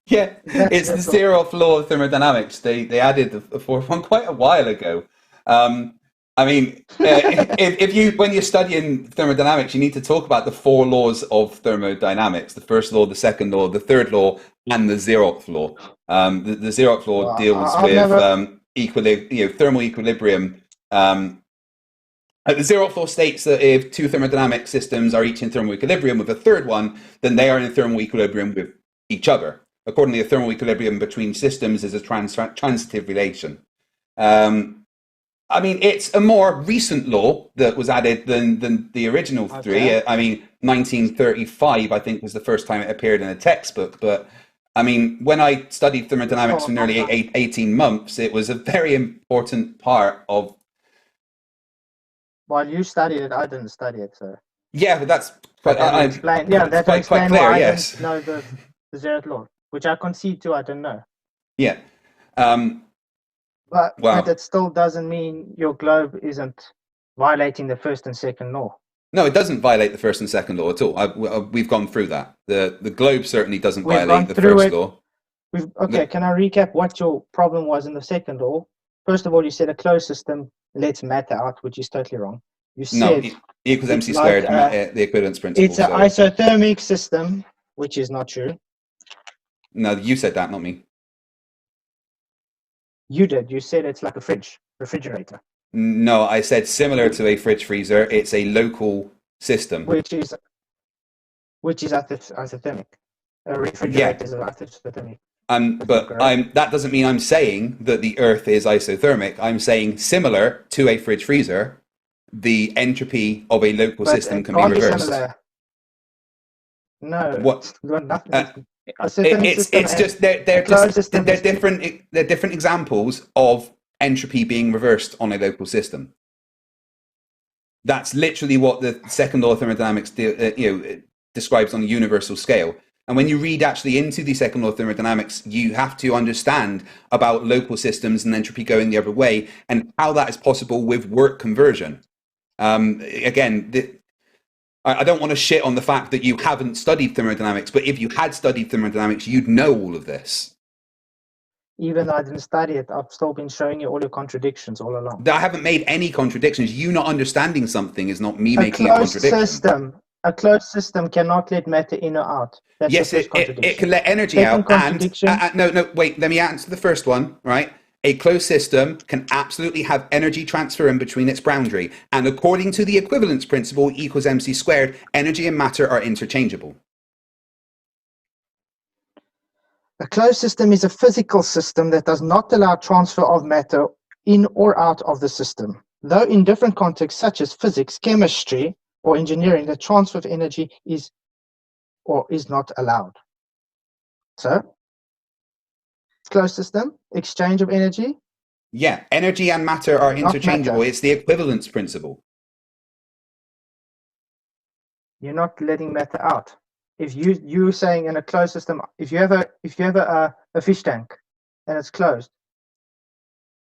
Yeah, That's it's the the law. Zeroth law of thermodynamics. They added the fourth one quite a while ago. I mean, if you when you're studying thermodynamics, you need to talk about the 4 laws of thermodynamics: the first law, the second law, the third law, and the Zeroth law. The Zeroth law Well, deals I've with never. thermal equilibrium. The Zeroth law states that if 2 thermodynamic systems are each in thermal equilibrium with a third one, then they are in thermal equilibrium with each other. Accordingly, a thermal equilibrium between systems is a transitive relation. I mean, it's a more recent law that was added than the original 3. Okay. I mean, 1935, I think, was the first time it appeared in a textbook. But I mean, when I studied thermodynamics for nearly 18 months, it was a very important part of. While you studied it, I didn't study it, so. Yeah, but that's But quite. that will explain. Yeah, It's that will quite explain clear. why I Yes. didn't know the Zeroth law, which I concede to. I don't know. Yeah. But Well, it still doesn't mean your globe isn't violating the 1st and 2nd law. no, it doesn't violate the first and second law at all. We've gone through that. The globe certainly doesn't We've violate gone the through first it. law. Okay, can I recap what your problem was in the 2nd law? First of all, you said a closed system lets matter out, which is totally wrong. You No, said E equals it's MC like squared, the equivalence principle. it's an So isothermic system, which is not true. no, you said that, not me. You did. You said it's like a refrigerator. No, I said similar to a fridge freezer. It's a local system. Which is isothermic. A refrigerator is isothermic. But that doesn't mean I'm saying that the Earth is isothermic. I'm saying similar to a fridge freezer, the entropy of a local system can be reversed. No, What? nothing. It's just they're different examples of entropy being reversed on a local system. That's literally what the second law of thermodynamics describes on a universal scale. And when you read actually into the second law of thermodynamics, you have to understand about local systems and entropy going the other way and how that is possible with work conversion. Again, I don't want to shit on the fact that you haven't studied thermodynamics, but if you had studied thermodynamics, you'd know all of this. Even though I didn't study it, I've still been showing you all your contradictions all along. I haven't made any contradictions. You not understanding something is not me making a contradiction. A closed system cannot let matter in or out. That's yes, the first contradiction. It can let energy out. And no, wait. Let me answer the first one. Right, a closed system can absolutely have energy transfer in between its boundary, and according to the equivalence principle, E equals mc squared, energy and matter are interchangeable. A closed system is a physical system that does not allow transfer of matter in or out of the system. Though in different contexts such as physics, chemistry, or engineering, the transfer of energy is or is not allowed. So, closed system, exchange of energy. Yeah, energy and matter are interchangeable. Matter. It's the equivalence principle. You're not letting matter out. If you're saying in a closed system, if you have a fish tank and it's closed,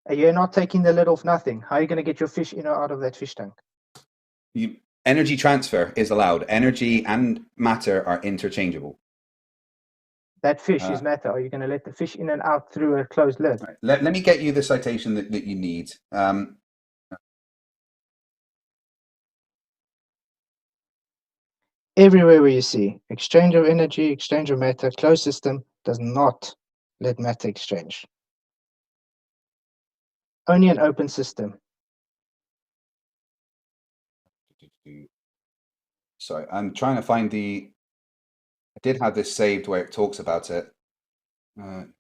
and you're not taking the lid off nothing, how are you going to get your fish in or out of that fish tank? Energy transfer is allowed. Energy and matter are interchangeable. That fish is matter. Are you going to let the fish in and out through a closed lid? Right. Let me get you the citation that you need. Everywhere where you see exchange of energy, exchange of matter, closed system does not let matter exchange. Only an open system. Sorry, I'm trying to find the I did have this saved where it talks about it. Because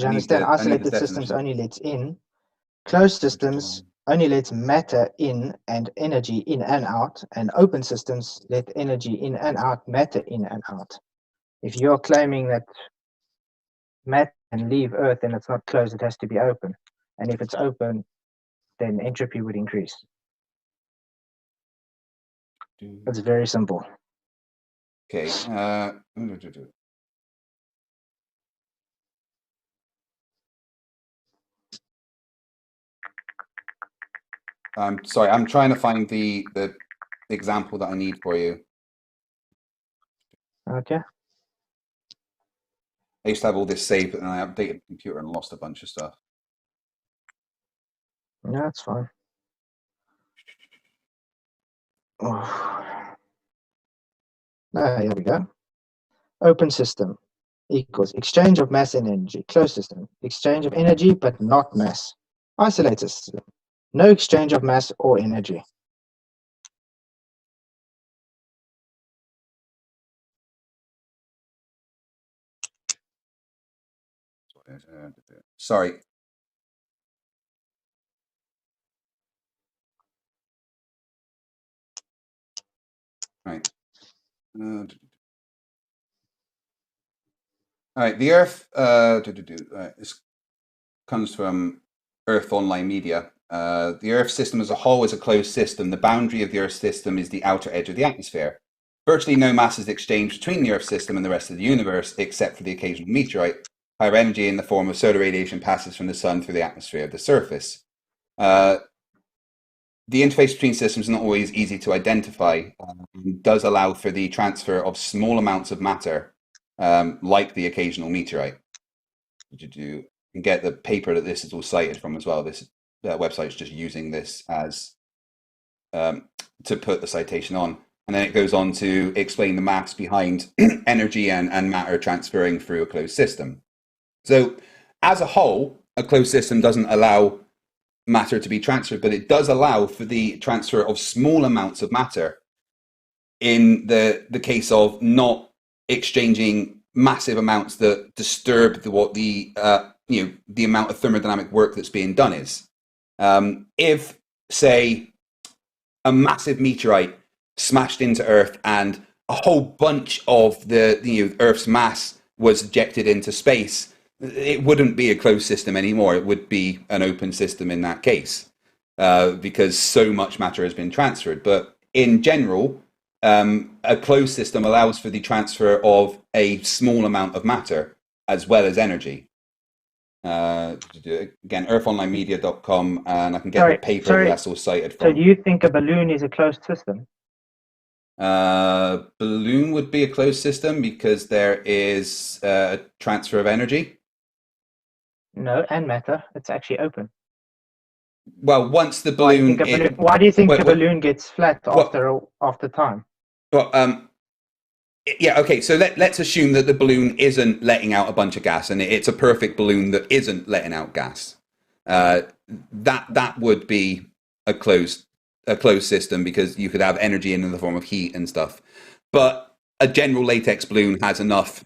you I need understand, the isolated systems definition. only lets in. Closed systems only let matter in and energy in and out, and open systems let energy in and out, matter in and out. If you're claiming that matter can leave Earth and it's not closed, it has to be open. And if it's open, then entropy would increase. It's very simple. Okay. I'm sorry, I'm trying to find the example that I need for you. Okay. I used to have all this saved, but then I updated the computer and lost a bunch of stuff. Yeah, that's fine. Oh. Here we go. Open system equals exchange of mass and energy. Closed system, exchange of energy but not mass. Isolated system, no exchange of mass or energy. Sorry. Right. All right. The Earth. This comes from Earth Online Media. The Earth system as a whole is a closed system. The boundary of the Earth system is the outer edge of the atmosphere. Virtually no mass is exchanged between the Earth system and the rest of the universe, except for the occasional meteorite. However, energy in the form of solar radiation passes from the sun through the atmosphere of the surface. The interface between systems is not always easy to identify. It does allow for the transfer of small amounts of matter, like the occasional meteorite. You can get the paper that this is all cited from as well. This website is just using this as to put the citation on. And then it goes on to explain the maths behind energy and matter transferring through a closed system. So as a whole, a closed system doesn't allow matter to be transferred, but it does allow for the transfer of small amounts of matter in the case of not exchanging massive amounts that disturb the amount of thermodynamic work that's being done is. If, say, a massive meteorite smashed into Earth and a whole bunch of the Earth's mass was ejected into space, it wouldn't be a closed system anymore. It would be an open system in that case, because so much matter has been transferred. But in general, a closed system allows for the transfer of a small amount of matter as well as energy. Again, earthonlinemedia.com, and I can get the paper that's all cited from. So do you think a balloon is a closed system? Balloon would be a closed system because there is a transfer of energy. No, and matter. It's actually open. Well, once the balloon... Why do you think a balloon gets flat after time? Well, yeah, okay, so let's assume that the balloon isn't letting out a bunch of gas, and it's a perfect balloon that isn't letting out gas. That would be a closed system because you could have energy in the form of heat and stuff. But a general latex balloon has enough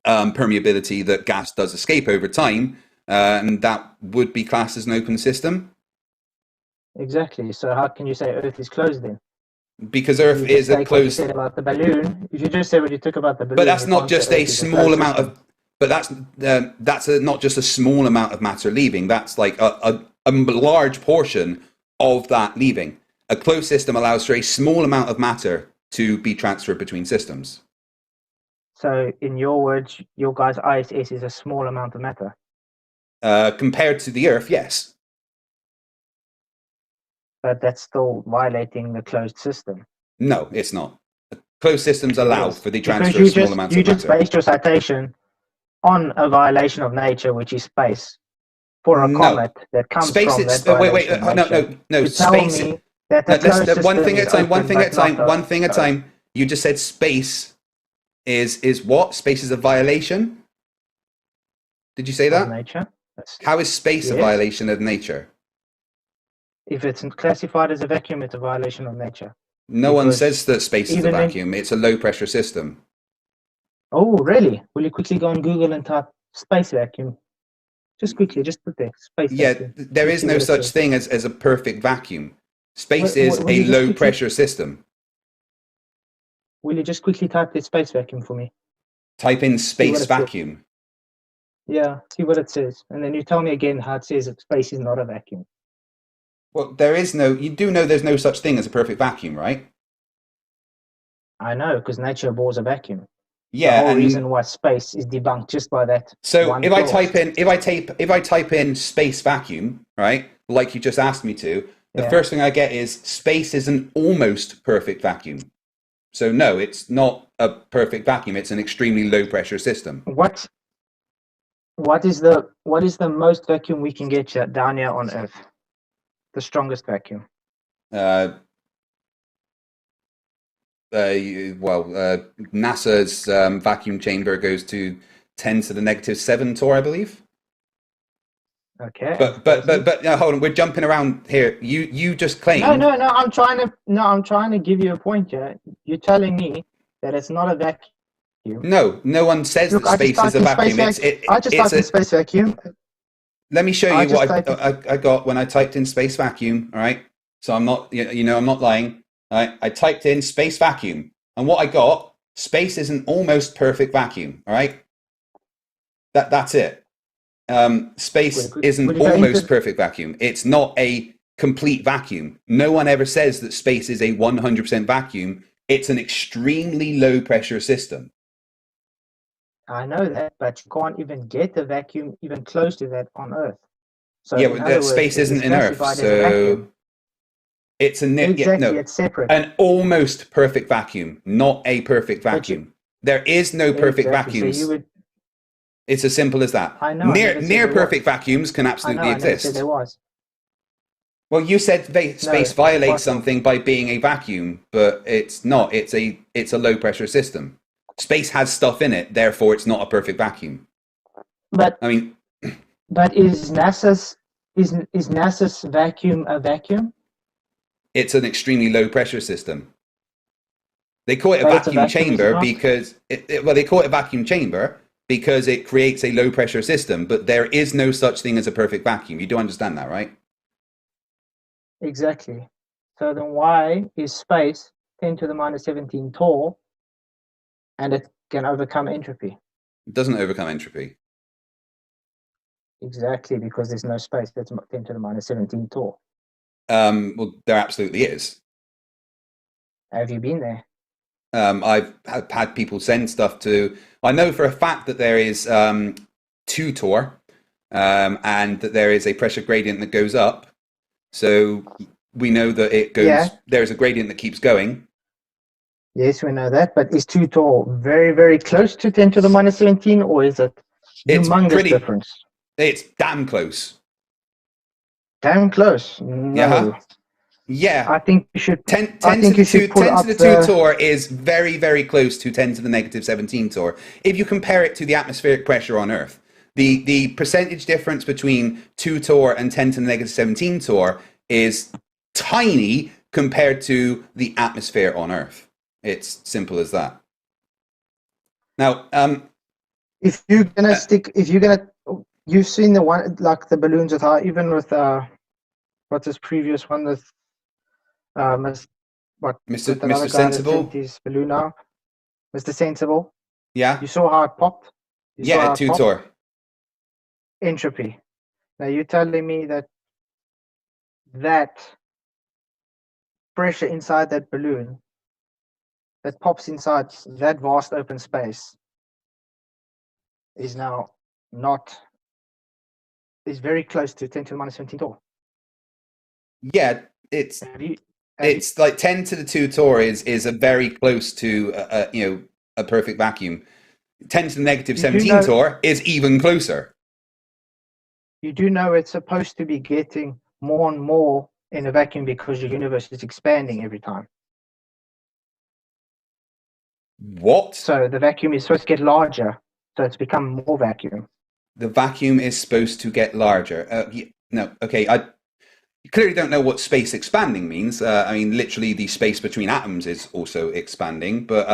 permeability that gas does escape over time, and that would be classed as an open system. Exactly. So how can you say Earth is closed then? Because Earth is a closed... What you said about the balloon. If you just say what you took about the balloon... But that's not just a small amount of... But that's not just a small amount of matter leaving. That's like a large portion of that leaving. A closed system allows for a small amount of matter to be transferred between systems. So in your words, your guys' ISS is a small amount of matter? Compared to the Earth, yes. But that's still violating the closed system. No, it's not. Closed systems allow for the transfer of small amounts of matter. You just based your citation on a violation of nature, which is space, for a comet that comes from that violation of nature. No. Space. One thing at a time. You just said space is what? Space is a violation? Did you say that? Nature. How is space a Yes. violation of nature? If it's classified as a vacuum, it's a violation of nature. No one Because says that space is a even in- vacuum. It's a low pressure system. Oh, really? Will you quickly go on Google and type space vacuum? Just quickly, just put there, space Yeah, vacuum. there Let's is see no what it such says. thing as a perfect vacuum. Space Will is a you just low quickly- pressure system. Will you just quickly type the space vacuum for me? Type in what space it says. vacuum. Yeah, see what it says. And then you tell me again how it says that space is not a vacuum. Well, there is no, you do know there's no such thing as a perfect vacuum, right? I know, because nature abhors a vacuum. The Yeah, whole and reason why space is debunked just by that. so one if I clause. type in space vacuum, right, like you just asked me to, the Yeah. first thing I get is space is an almost perfect vacuum. So no, it's not a perfect vacuum. It's an extremely low pressure system. What is the most vacuum we can get down here on Earth? The strongest vacuum. NASA's vacuum chamber goes to 10 to the negative 7 torr, I believe. Okay. But no, hold on, we're jumping around here. You just claimed. No. I'm trying to give you a point here. You're telling me that it's not a vacuum. No one says Look, that space is a vacuum. I just typed in space vacuum. Let me show I you just what I got when I typed in space vacuum. All right, so I'm not, I'm not lying. All right, I typed in space vacuum, and what I got, space is an almost perfect vacuum. All right, that's it. Space is an almost perfect vacuum. It's not a complete vacuum. No one ever says that space is a 100% vacuum. It's an extremely low pressure system. I know that, but you can't even get a vacuum even close to that on Earth. So Yeah, in but other words, space isn't in Earth, so it's it's separate. an almost perfect vacuum, not a perfect vacuum. There is no perfect vacuums. So it's as simple as that. I know. Near perfect vacuums can absolutely exist. I never said there was. Well, you said space violates something by being a vacuum, but it's not. It's a low pressure system. Space has stuff in it, therefore it's not a perfect vacuum. But I mean, but is NASA's vacuum a vacuum? It's an extremely low pressure system. They call it a vacuum chamber because they call it a vacuum chamber because it creates a low pressure system, but there is no such thing as a perfect vacuum. You do understand that, right? Exactly. So then why is space 10 to the minus 17 tall and it can overcome entropy? It doesn't overcome entropy. Exactly, because there's no space that's 10 to the minus 17 tall. Well, there absolutely is. Have you been there? I've had people send stuff to. I know for a fact that there is 2 torr, and that there is a pressure gradient that goes up. So we know that it goes. Yeah. There's a gradient that keeps going. Yes, we know that. But is 2 tall very, very close to 10 to the minus 17, or is it humongous difference? It's damn close. Damn close. No. Yeah. I think you should. 10 to the 2 torr is very, very close to 10 to the negative 17 torr. If you compare it to the atmospheric pressure on Earth, the percentage difference between 2 torr and 10 to the negative 17 torr is tiny compared to the atmosphere on Earth. It's simple as that. Now, if you're gonna, you've seen the one like the balloons with even with what's this previous one with Mr. Sensible, his balloon up, Mr. Sensible. Yeah. You saw how it popped. Yeah, 2 torr. Entropy. Now you're telling me that pressure inside that balloon that pops inside that vast open space is now is very close to 10 to the minus 17 torr. Yeah, it's like 10 to the 2 torr is a very close to a perfect vacuum. 10 to the negative 17 torr is even closer. You do know it's supposed to be getting more and more in a vacuum because your universe is expanding every time. What? So the vacuum is supposed to get larger, so it's become more vacuum. The vacuum is supposed to get larger. No, okay. You clearly don't know what space expanding means. I mean, literally, the space between atoms is also expanding. But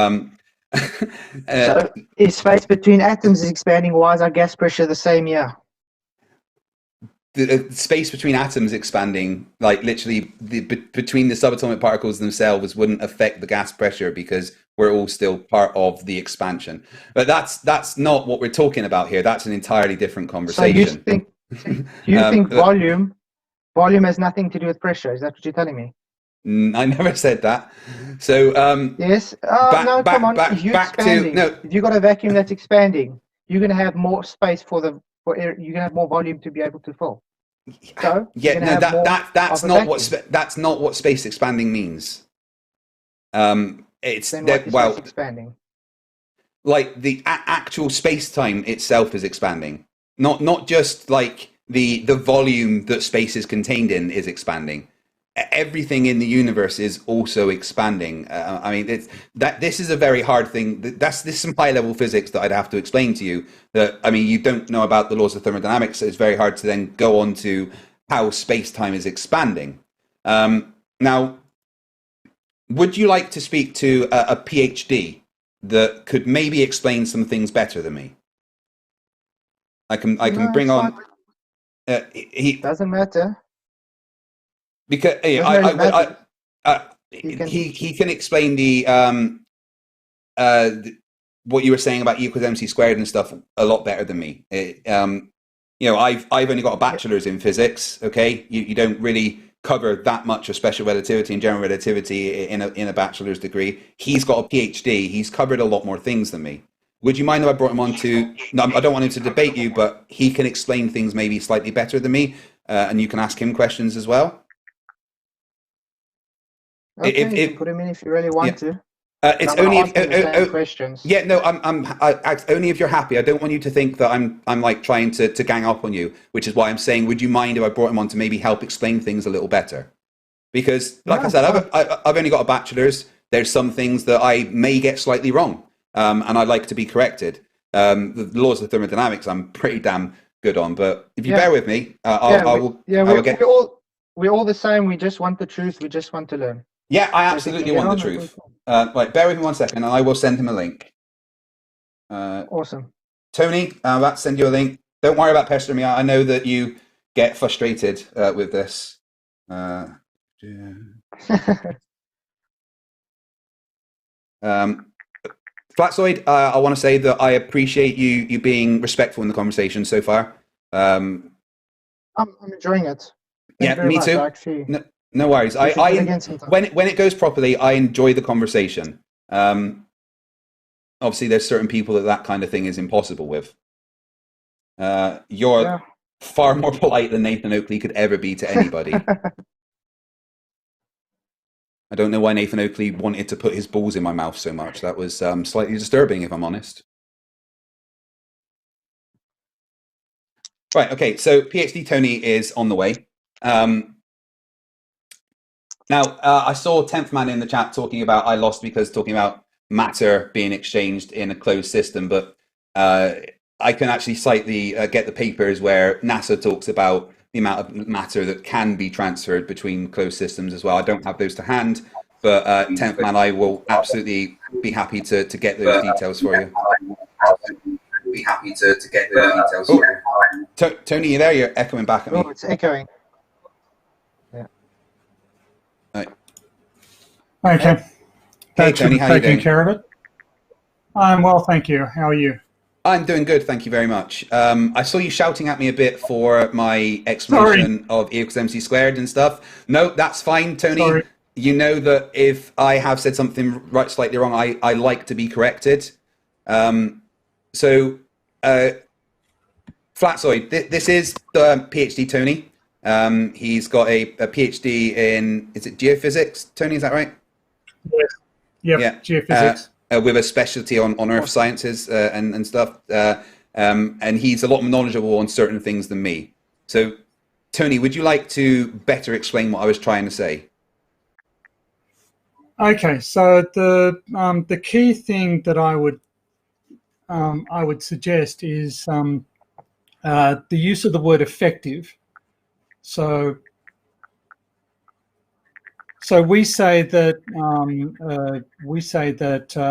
So if space between atoms is expanding, why is our gas pressure the same? Yeah. the space between atoms expanding, like literally between the subatomic particles themselves, wouldn't affect the gas pressure because we're all still part of the expansion. But that's not what we're talking about here. That's an entirely different conversation. So you think volume has nothing to do with pressure? Is that what you're telling me? I never said that. So yes. No, come on. If you're expanding, if you've got a vacuum that's expanding, you're going to have more space you're going to have more volume to be able to fill. So yeah, no, that's not what space expanding means. It's space expanding. Like the actual space-time itself is expanding, not just like the volume that space is contained in is expanding. Everything in the universe is also expanding. I mean, this is a very hard thing. This is some high-level physics that I'd have to explain to you. That, I mean, you don't know about the laws of thermodynamics, so it's very hard to then go on to how space-time is expanding. Now, would you like to speak to a PhD that could maybe explain some things better than me? I can bring on. He doesn't matter. Because he can explain the what you were saying about E equals mc squared and stuff a lot better than me. I've only got a bachelor's in physics. Okay, you don't really cover that much of special relativity and general relativity in a bachelor's degree. He's got a PhD. He's covered a lot more things than me. Would you mind if I brought him on to? No, I don't want him to debate you, but he can explain things maybe slightly better than me, and you can ask him questions as well. Okay, you can put him in if you really want to. It's only if questions. Yeah, no, I'm only if you're happy. I don't want you to think that I'm like trying to gang up on you, which is why I'm saying, would you mind if I brought him on to maybe help explain things a little better? Because, like I said, I've only got a bachelor's. There's some things that I may get slightly wrong, and I'd like to be corrected. The laws of thermodynamics I'm pretty damn good on, but if you bear with me, we're all the same. We just want the truth. We just want to learn. Yeah, I absolutely want the truth. Right, bear with me 1 second, and I will send him a link. Awesome. Tony, I'm about to send you a link. Don't worry about pestering me. I know that you get frustrated with this. Flatzoid, I want to say that I appreciate you being respectful in the conversation so far. I'm enjoying it. Thank me too. Actually. No worries. When it goes properly, I enjoy the conversation. Obviously, there's certain people that kind of thing is impossible with. You're far more polite than Nathan Oakley could ever be to anybody. I don't know why Nathan Oakley wanted to put his balls in my mouth so much. That was slightly disturbing, if I'm honest. Right. Okay. So PhD Tony is on the way. Now, I saw 10th Man in the chat talking about I lost because talking about matter being exchanged in a closed system, but I can actually cite get the papers where NASA talks about the amount of matter that can be transferred between closed systems as well. I don't have those to hand, but 10th Man, I will absolutely be happy to get those details for you. Tony, you there? You're echoing back at me. Oh, it's echoing. Okay. Hey, Tony, how are you doing? Taking care of it. I'm well, thank you. How are you? I'm doing good, thank you very much. I saw you shouting at me a bit for my explanation of E equals mc squared and stuff. No, that's fine, Tony. Sorry. You know that if I have said something slightly wrong, I like to be corrected. So, Flatzoid, this is the PhD Tony. He's got a PhD in, is it geophysics? Tony, is that right? Yes. Yeah, geophysics. With a specialty on earth sciences and stuff. And he's a lot more knowledgeable on certain things than me. So, Tony, would you like to better explain what I was trying to say? Okay, so the key thing that I would suggest is the use of the word effective. So we say that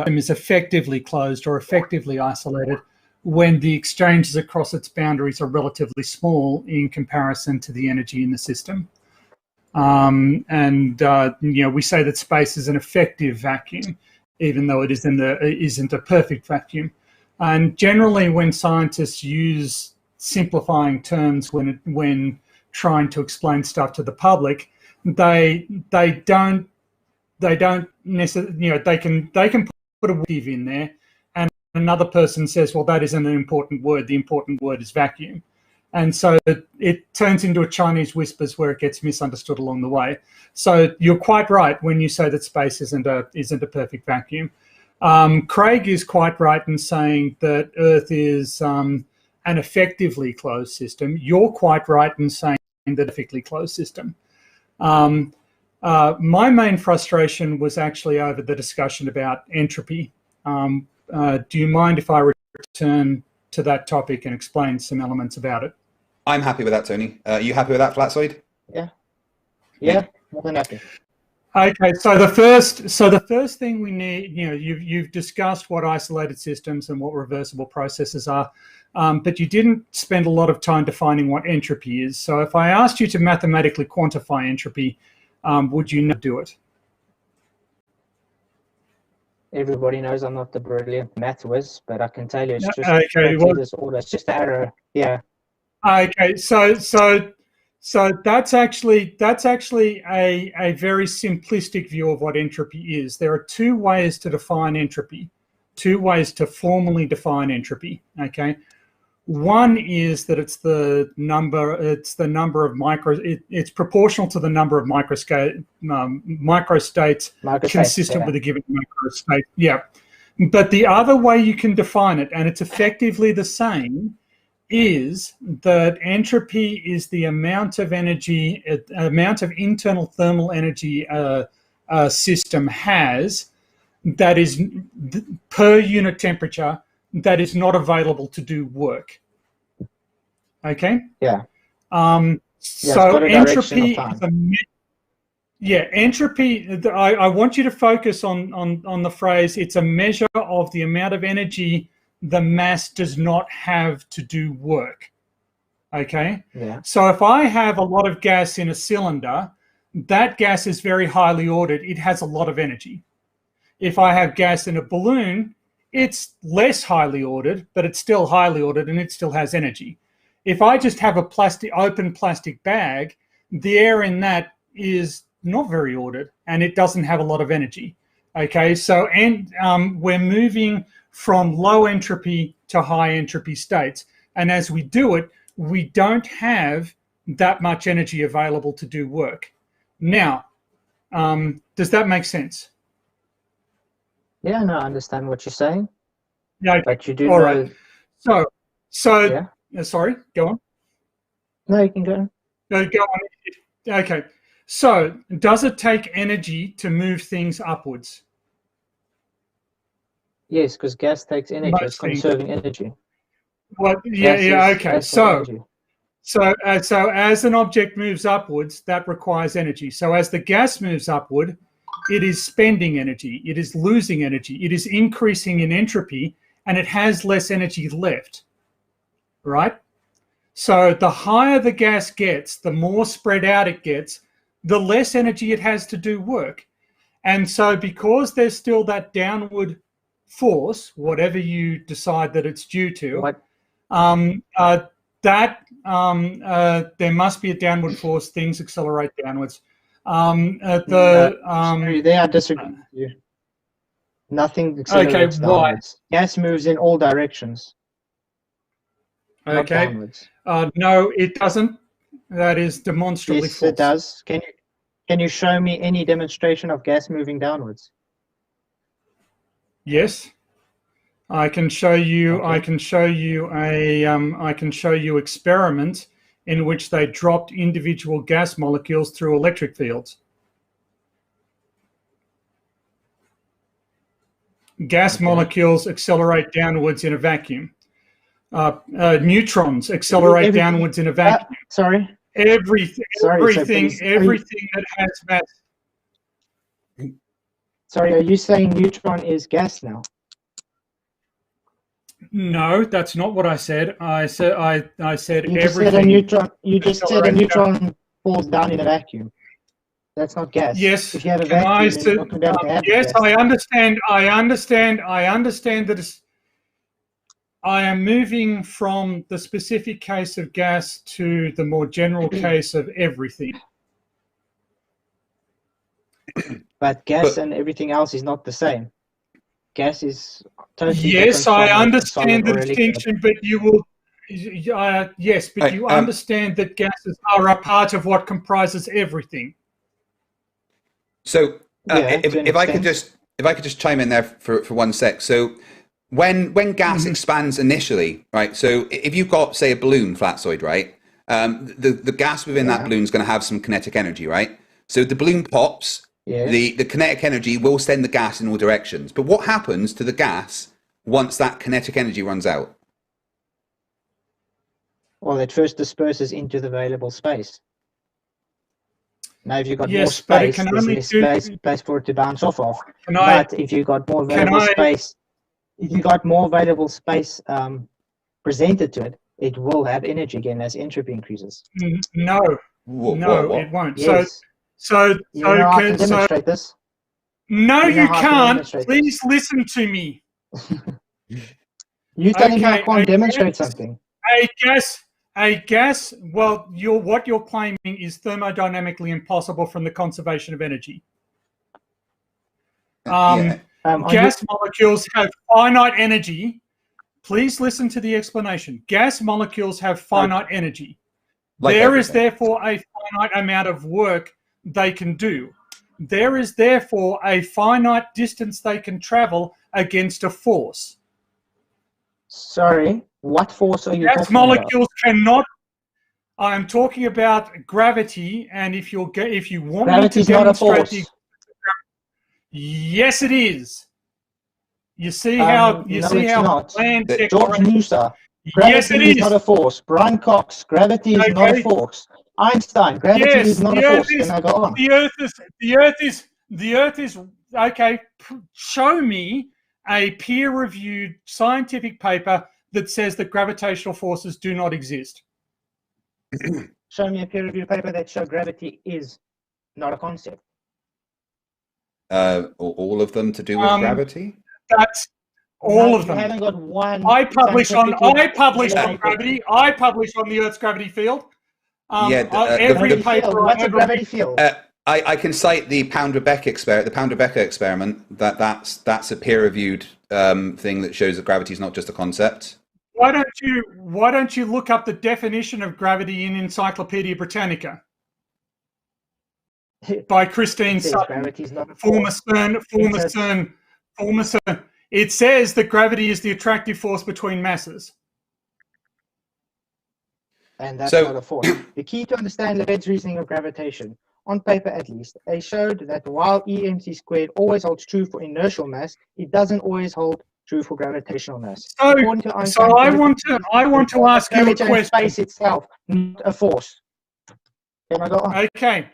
is effectively closed or effectively isolated when the exchanges across its boundaries are relatively small in comparison to the energy in the system. We say that space is an effective vacuum, even though it isn't a perfect vacuum. And generally, when scientists use simplifying terms when trying to explain stuff to the public, they don't necessarily, they can put a word in there, and another person says, well, that isn't an important word. The important word is vacuum. And so it turns into a Chinese whispers where it gets misunderstood along the way. So you're quite right when you say that space isn't a perfect vacuum. Craig is quite right in saying that Earth is an effectively closed system. You're quite right in saying that effectively closed system. My main frustration was actually over the discussion about entropy. Do you mind if I return to that topic and explain some elements about it? I'm happy with that, Tony. Are you happy with that, Flatzoid? Yeah, more than happy. Okay, so the first thing we need, you've discussed what isolated systems and what reversible processes are, but you didn't spend a lot of time defining what entropy is. So if I asked you to mathematically quantify entropy, would you not do it? Everybody knows I'm not the brilliant math whiz, but I can tell you it's just disorder. It's just an error. Yeah. Okay, so that's actually a very simplistic view of what entropy is. There are two ways to define entropy, two ways to formally define entropy. Okay, one is that it's proportional to the number of microstates consistent with a given microstate. Yeah, but the other way you can define it, and it's effectively the same, is that entropy is the amount of energy, amount of internal thermal energy a system has that is per unit temperature that is not available to do work. Okay? Yeah. So entropy is entropy, I want you to focus on the phrase, it's a measure of the amount of energy the mass does not have to do work. Okay? Yeah. So if I have a lot of gas in a cylinder, that gas is very highly ordered. It has a lot of energy. If I have gas in a balloon, it's less highly ordered, but it's still highly ordered and it still has energy. If I just have a open plastic bag, the air in that is not very ordered and it doesn't have a lot of energy. Okay, so we're moving from low entropy to high entropy states. And as we do it, we don't have that much energy available to do work. Now, does that make sense? Yeah, no, I understand what you're saying. Yeah, but you do all know. Right. So sorry, go on. No, you can go. No, go on. Okay. So, does it take energy to move things upwards? Yes, because gas takes energy. It's conserving energy. What? Yeah. Okay. So as an object moves upwards, that requires energy. So as the gas moves upward, it is spending energy. It is losing energy. It is increasing in entropy, and it has less energy left. Right? So the higher the gas gets, the more spread out it gets, the less energy it has to do work. And so because there's still that downward force, whatever you decide that it's due to, there must be a downward force. Things accelerate downwards. Sorry, I disagree with you. Nothing accelerates downwards. Gas moves in all directions. Okay. No, it doesn't. That is demonstrably false. Yes, it does. Can you show me any demonstration of gas moving downwards? Yes, I can show you. Okay. I can show you experiments in which they dropped individual gas molecules through electric fields. Gas molecules accelerate downwards in a vacuum. neutrons accelerate Everything- downwards in a vacuum. Sorry. Everything please, everything that has mass. Sorry, are you saying neutron is gas now? No, that's not what I said. I said You just everything. said a neutron. You just said a accelerates neutron falls down in a vacuum. That's not gas. Yes. If you have a Can I vacuum, you're not going to be able to have yes, gas. I understand. I understand that I am moving from the specific case of gas to the more general case of everything. But gas and everything else is not the same. Gas is totally different. Yes, I from a understand solid the or a liquid. distinction, but you will. Yes, but Right, you understand that gases are a part of what comprises everything. So Yeah, to an if I could extent. just chime in there for 1 sec. So when gas expands initially, right? So if you've got, say, a balloon, Flatzoid, right? The gas within that balloon is going to have some kinetic energy, right? So the balloon pops. Yes. The kinetic energy will send the gas in all directions. But what happens to the gas once that kinetic energy runs out? Well, it first disperses into the available space. Now, if you've got more Yes, but it space, can there's only less do. space for it to bounce off of. Can I? But if you've got more Can available I? space, if you got more available space presented to it, it will have energy again as entropy increases. No, What? it won't. Yes. So You know how I can demonstrate this? no, You know you how I can can't. demonstrate Please listen to me. You telling me I Okay, can't demonstrate something? A gas. Well, what you're claiming is thermodynamically impossible from the conservation of energy. Yeah. Gas molecules have finite energy. Please listen to the explanation. Gas molecules have finite energy. Like There is everything. therefore a finite amount of work they can do. There is therefore a finite distance they can travel against a force. Sorry, what force are you Gas talking about? molecules cannot. I am talking about gravity, and if you want Gravity me is to not a demonstrate force. yes, it is. You see how No, it's not. land George George decorates- Noosa. Yes, Gravity it is not is. a force. Brian Cox. Gravity is not a Okay. force. Einstein. Gravity Yes, is not the a Earth force. is. Can I go on? The Earth is. Okay, show me a peer-reviewed scientific paper that says that gravitational forces do not exist. Show me a peer-reviewed paper that shows gravity is not a concept. All of them to do with gravity? That's all No, of them. You haven't got one. I publish on scientifically gravity. I publish on the Earth's gravity field. Every Gravity paper field. I What's a ever gravity field? I can cite the Pound-Rebecca experiment. That's a peer-reviewed thing that shows that gravity is not just a concept. Why don't you look up the definition of gravity in Encyclopedia Britannica by Christine It says Sutton, gravity is not a former force. CERN. It says that gravity is the attractive force between masses. And that's So- not a force. The key to understand Lebede's reasoning of gravitation, on paper at least, they showed that while EMC squared always holds true for inertial mass, it doesn't always hold true for gravitational mass. So According to Einstein, I want to ask you a gravity and question. space itself, not a force. Can I go on? Okay.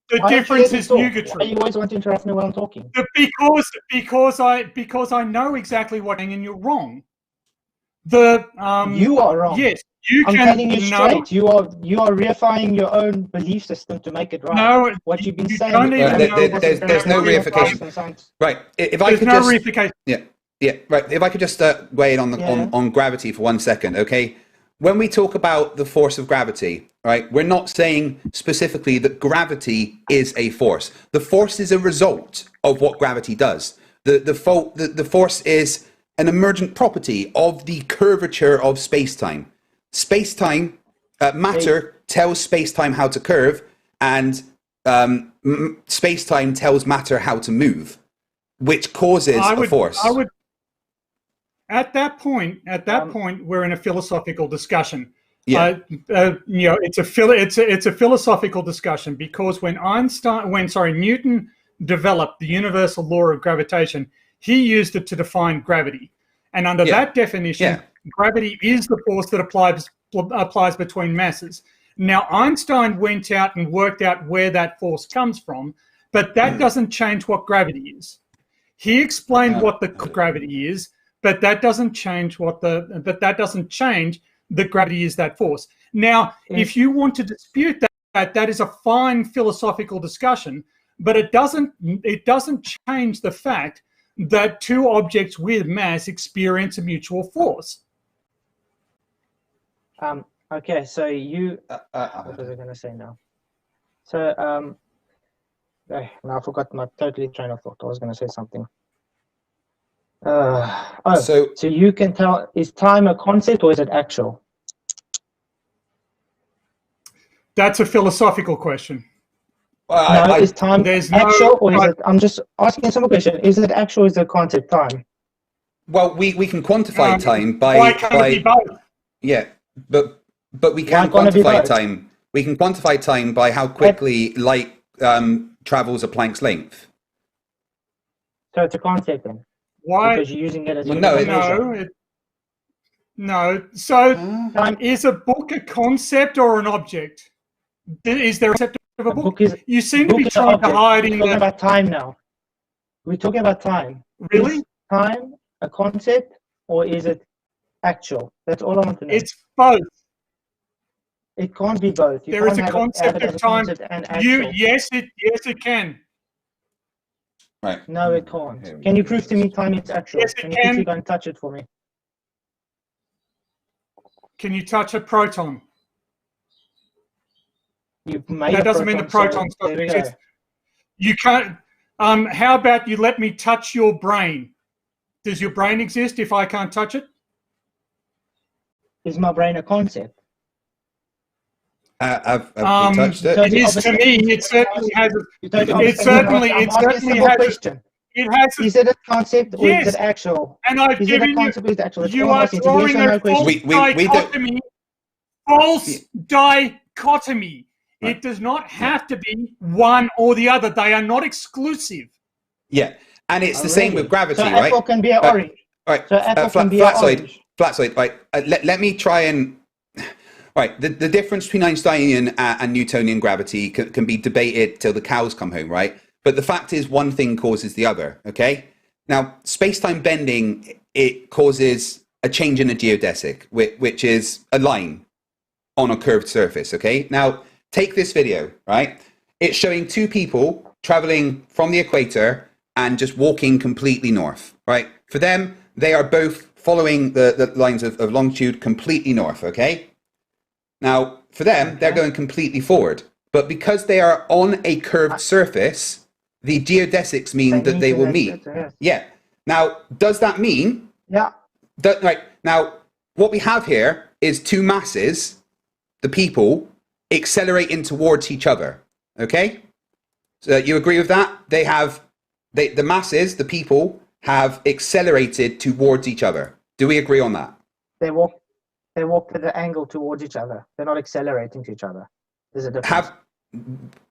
The Why don't you difference let me is talk? Why nugatory. you always want to interrupt me while I'm talking? Because I know exactly what, and you're wrong. You are wrong. Yes, you I'm can. telling you No, straight. You are reifying your own belief system to make it right. no. What you've been you saying. don't is even gravity know doesn't what there's no gravity reification. and science. Right. If I There's could no just reification. Yeah, right. If I could just weigh in on gravity for 1 second, okay? When we talk about the force of gravity, right, we're not saying specifically that gravity is a force. The force is a result of what gravity does. The force is an emergent property of the curvature of space-time. Space-time, matter tells space-time how to curve, and space-time tells matter how to move, which causes a force. At that point, we're in a philosophical discussion. Yeah. It's a philosophical discussion because when Newton developed the universal law of gravitation, he used it to define gravity, and under that definition, gravity is the force that applies between masses. Now, Einstein went out and worked out where that force comes from, but that doesn't change what gravity is. He explained what the gravity is, but that doesn't change that gravity is that force. Now, if you want to dispute that is a fine philosophical discussion, but it doesn't change the fact that two objects with mass experience a mutual force. Okay, so you what was I going to say now? So now I forgot my totally train of thought. I was going to say something. So you can tell, is time a concept or is it actual? That's a philosophical question. No, is time actual or is it? I'm just asking a simple question. Is it actual or is it a concept, time? Well, we can quantify time by why can't it be both? Yeah, but we can quantify time. We can quantify time by how quickly light travels a Planck's length. So it's a concept then. Why? Because you're using it as no. So is a book a concept or an object? Is there a concept of a book? You seem to be trying to hide in. We're talking about time now. We're talking about time. Really? Is time a concept or is it actual? That's all I want to know. It's both. It can't be both. There is a concept of time. Yes, it can. Right. No, it can't. Can you prove to me time is actual? Yes, it can. You quickly go and touch it for me? Can you touch a proton? That doesn't mean the proton's got to exist. You can't. How about you let me touch your brain? Does your brain exist if I can't touch it? Is my brain a concept? Have you touched it? It is to me. It certainly has. It certainly has. It has. Is it a concept or is it actual? And I've given you are drawing a false dichotomy. False dichotomy. Right. It does not have to be one or the other. They are not exclusive. Yeah, and it's the same with gravity, right? Apple can be an orange. Right. So apple can be an orange. Flatzoid. Right. Let me try and. Right. The difference between Einsteinian and Newtonian gravity can be debated till the cows come home, right? But the fact is, one thing causes the other. Okay. Now, space-time bending, it causes a change in a geodesic, which is a line on a curved surface. Okay. Now, take this video, right? It's showing two people traveling from the equator and just walking completely north, right? For them, they are both following the lines of longitude completely north, okay? Now, for them, they're going completely forward. But because they are on a curved surface, the geodesics mean that they will meet. Yeah. Now, does that mean... Yeah. Right. Now, what we have here is two masses, the people, accelerating towards each other. Okay? So you agree with that? The masses, the people, have accelerated towards each other. Do we agree on that? They walk at an angle towards each other. They're not accelerating to each other. There's a difference.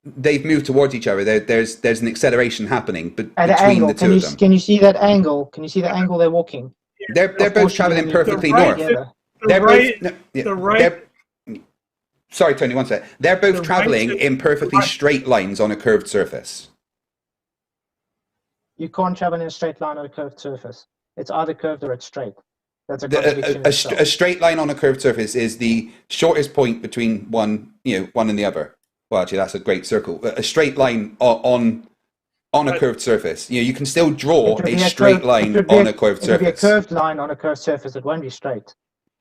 They've moved towards each other. There's an acceleration happening between the two of them. Can you see that angle? Can you see the angle they're walking? They're both traveling perfectly north. Sorry, Tony, one sec. They're both traveling in perfectly straight lines on a curved surface. You can't travel in a straight line on a curved surface. It's either curved or it's straight. That's a contradiction. A straight line on a curved surface is the shortest point between one and the other. Well, actually, that's a great circle. A straight line on a curved surface. You can still draw a straight line on a curved surface. It would be a curved line on a curved surface. It won't be straight.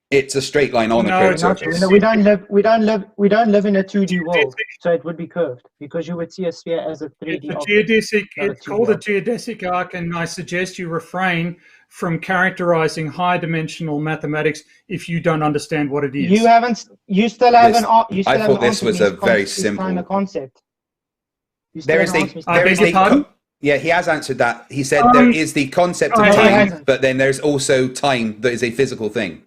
It's a straight line on a curved surface. We don't live in a 2D world, so it would be curved because you would see a sphere as a 3D object. It's called a geodesic arc, and I suggest you refrain from characterizing high-dimensional mathematics if you don't understand what it is. You still have an. I thought this was a very simple concept. There is yeah, he has answered that. He said there is the concept of time, but then there's also time that is a physical thing.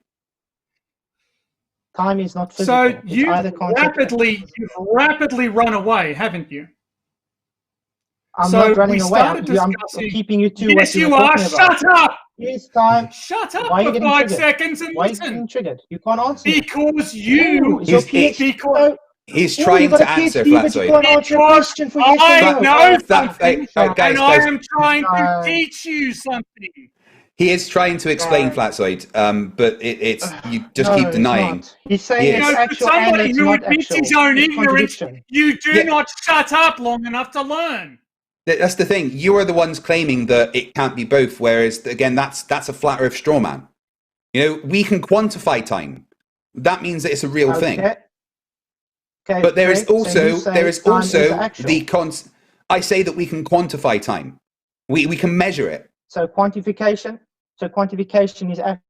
Time is not physical. So you've rapidly run away, haven't you? I'm not running away. I'm keeping you to yes, what you are. Shut up! It's time. Shut up Why are you for getting 5 triggered? seconds and Why are you listen. getting triggered? You can't answer. Because Oh, you. is your He's- PhD? because- He's Oh, trying you got to a answer, PhD, but you Flatzoid. can't answer a Because question for yes or I no. know That- something, guys, and I guys. am trying to No. teach you something. He is trying to explain, No. Flatzoid, but it's you just No, keep it's denying. not. He's saying Yes. it's You know, for actual and somebody it's who not admits actual. his own It's ignorance, contradiction. you do Yeah. not shut up long enough to learn. That's the thing. You are the ones claiming that it can't be both, whereas again, that's a flat Earth straw man. You know, we can quantify time. That means that it's a real thing. Okay, But there is great. So also you say time is actual. I say that we can quantify time. We can measure it. So quantification is actual.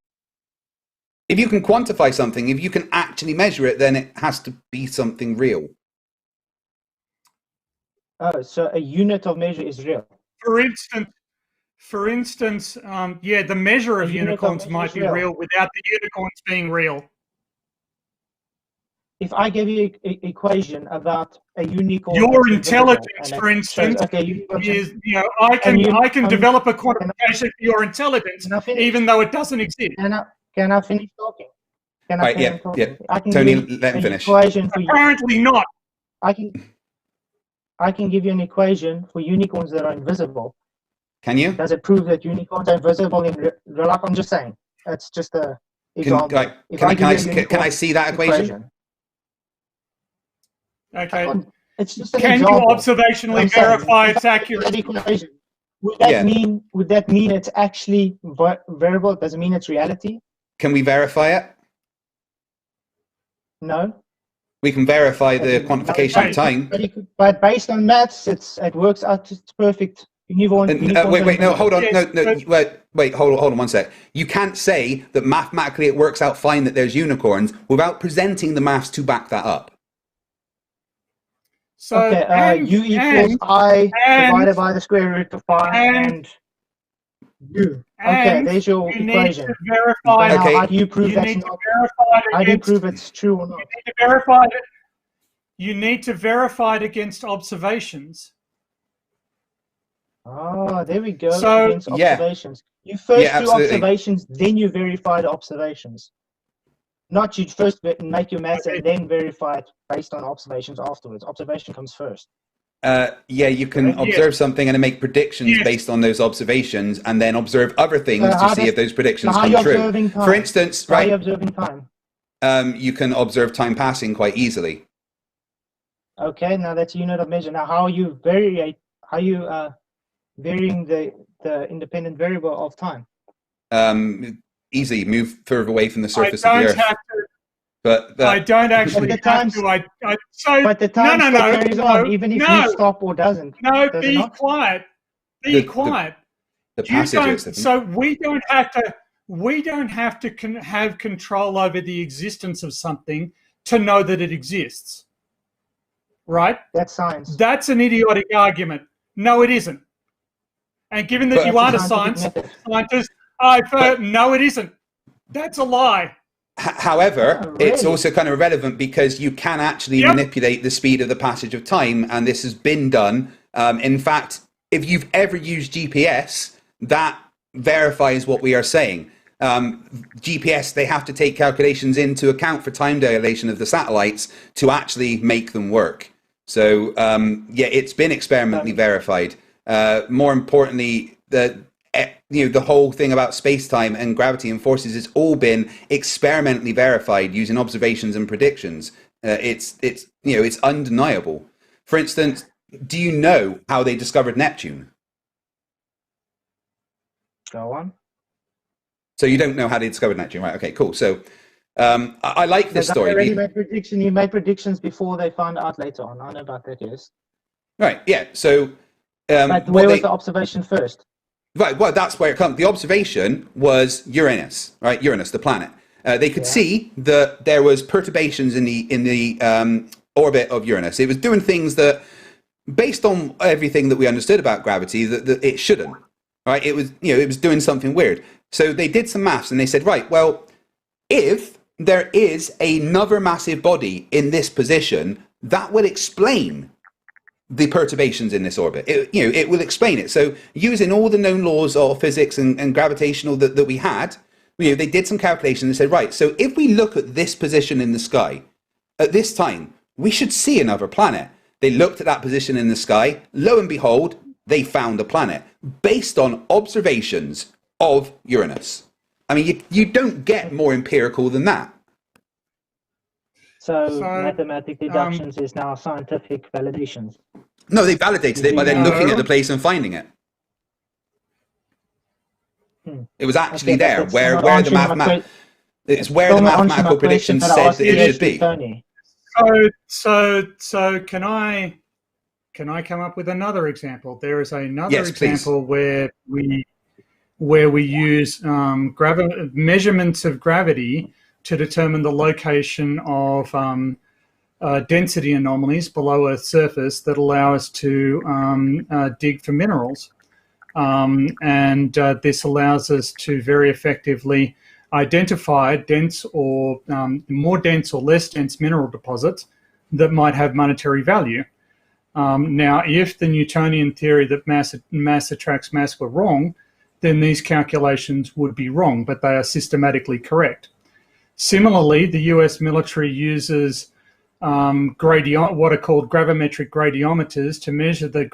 If you can quantify something, if you can actually measure it, then it has to be something real. Oh, so a unit of measure is real. For instance, yeah, the measure of A unit of unicorns measure might is be real. real without the unicorns being real. If I give you an equation about a unicorn, Your that's invisible, intelligence, and for it instance, shows, okay, unicorns is, you know, I can develop a quantification for your intelligence, Can I finish? even though it doesn't exist. Can I finish talking? Can I Right, finish yeah, talking? yeah. I can Tony, give you let him an finish. equation for Apparently not. I can give you an equation for unicorns that are invisible. Can you? Does it prove that unicorns are invisible in real life? I'm just saying. It's just a example. Can I see that equation? Okay. It's just an Can you example. observationally I'm saying, verify if its I give you that accuracy? equation, would Yeah. that mean it's actually variable? Does it mean it's reality? Can we verify it? No. We can verify the quantification of time. But based on maths, it works out. It's perfect. Unicorns Wait, no, hold on. Yes, Wait, hold on one sec. You can't say that mathematically it works out fine that there's unicorns without presenting the maths to back that up. So, okay, u equals I divided by the square root of 5 and u. Okay, there's your equation. Need to verify. Okay. How do you prove that's not? How do you prove it's true or not? You need to verify it. You need to verify it against observations. Oh, there we go. So, against observations. You first do absolutely. observations, then you verify the observations. Not you first make your maths and then verify it based on observations afterwards. Observation comes first. Yeah, you can observe something and then make predictions based on those observations, and then observe other things to see if those predictions come true. For instance, how are you observing time? You can observe time passing quite easily. Okay, now that's a unit of measure. Now, how are you varying the independent variable of time? Easy, move further away from the surface I of don't the Earth. have to. But I don't actually have to. But the time carries on, even if you stop or doesn't. No, does be quiet. Be quiet. The passage is different. So we don't have to. We don't have to have control over the existence of something to know that it exists. Right? That's science. That's an idiotic argument. No, it isn't. And given that you aren't a scientist, no, it isn't. That's a lie. However, it's also kind of irrelevant because you can actually manipulate the speed of the passage of time, and this has been done. In fact, if you've ever used GPS, that verifies what we are saying. GPS, they have to take calculations into account for time dilation of the satellites to actually make them work. So, it's been experimentally verified. More importantly, the whole thing about space-time and gravity and forces has all been experimentally verified using observations and predictions. It's undeniable. For instance, do you know how they discovered Neptune? Go on. So you don't know how they discovered Neptune, right? Okay, cool. So I like this story. You made predictions before they found out later on. I know about that, yes. Right, yeah. So, but where was the observation first? Right, well, that's where it comes. The observation was Uranus, right? Uranus, the planet. They could see that there was perturbations in the orbit of Uranus. It was doing things that, based on everything that we understood about gravity, that it shouldn't. Right? It was doing something weird. So they did some maths and they said, right, well, if there is another massive body in this position, that would explain the perturbations in this orbit. It will explain it. So using all the known laws of physics and gravitational that we had, they did some calculations and said, right, so if we look at this position in the sky at this time, we should see another planet. They looked at that position in the sky. Lo and behold, they found a planet based on observations of Uranus. I mean, you don't get more empirical than that. So mathematic deductions is now scientific validations. No, they validated it by then looking at the place and finding it. It was actually there where the mathematical predictions said that it should be. So can I come up with another example? There is another example where we use measurements of gravity to determine the location of density anomalies below Earth's surface that allow us to dig for minerals. And this allows us to very effectively identify dense or more dense or less dense mineral deposits that might have monetary value. Now, if the Newtonian theory that mass attracts mass were wrong, then these calculations would be wrong, but they are systematically correct. Similarly, the US military uses what are called gravimetric gradiometers to measure the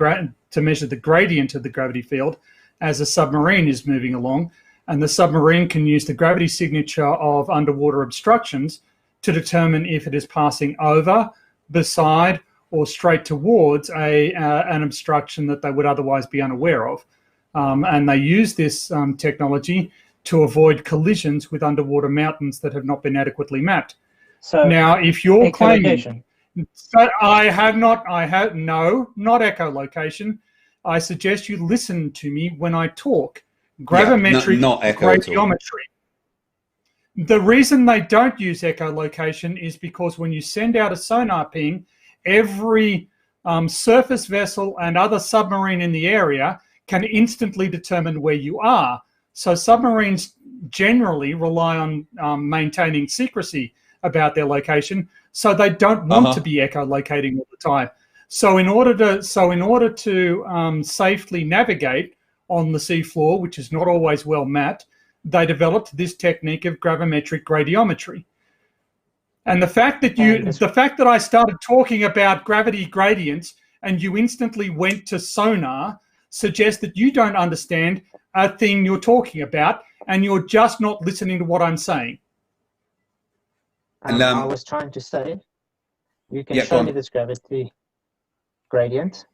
gradient of the gravity field as a submarine is moving along, and the submarine can use the gravity signature of underwater obstructions to determine if it is passing over, beside, or straight towards an obstruction that they would otherwise be unaware of. And they use this technology to avoid collisions with underwater mountains that have not been adequately mapped. So now, if you're claiming, not echolocation. I suggest you listen to me when I talk. Gravimetric gradiometry. The reason they don't use echolocation is because when you send out a sonar ping, every surface vessel and other submarine in the area can instantly determine where you are. So submarines generally rely on maintaining secrecy about their location, so they don't want to be echolocating all the time. So in order to safely navigate on the seafloor, which is not always well mapped, they developed this technique of gravimetric gradiometry. And the fact that I started talking about gravity gradients and you instantly went to sonar suggests that you don't understand a thing you're talking about and you're just not listening to what I'm saying. I was trying to say, you can show me this gravity gradient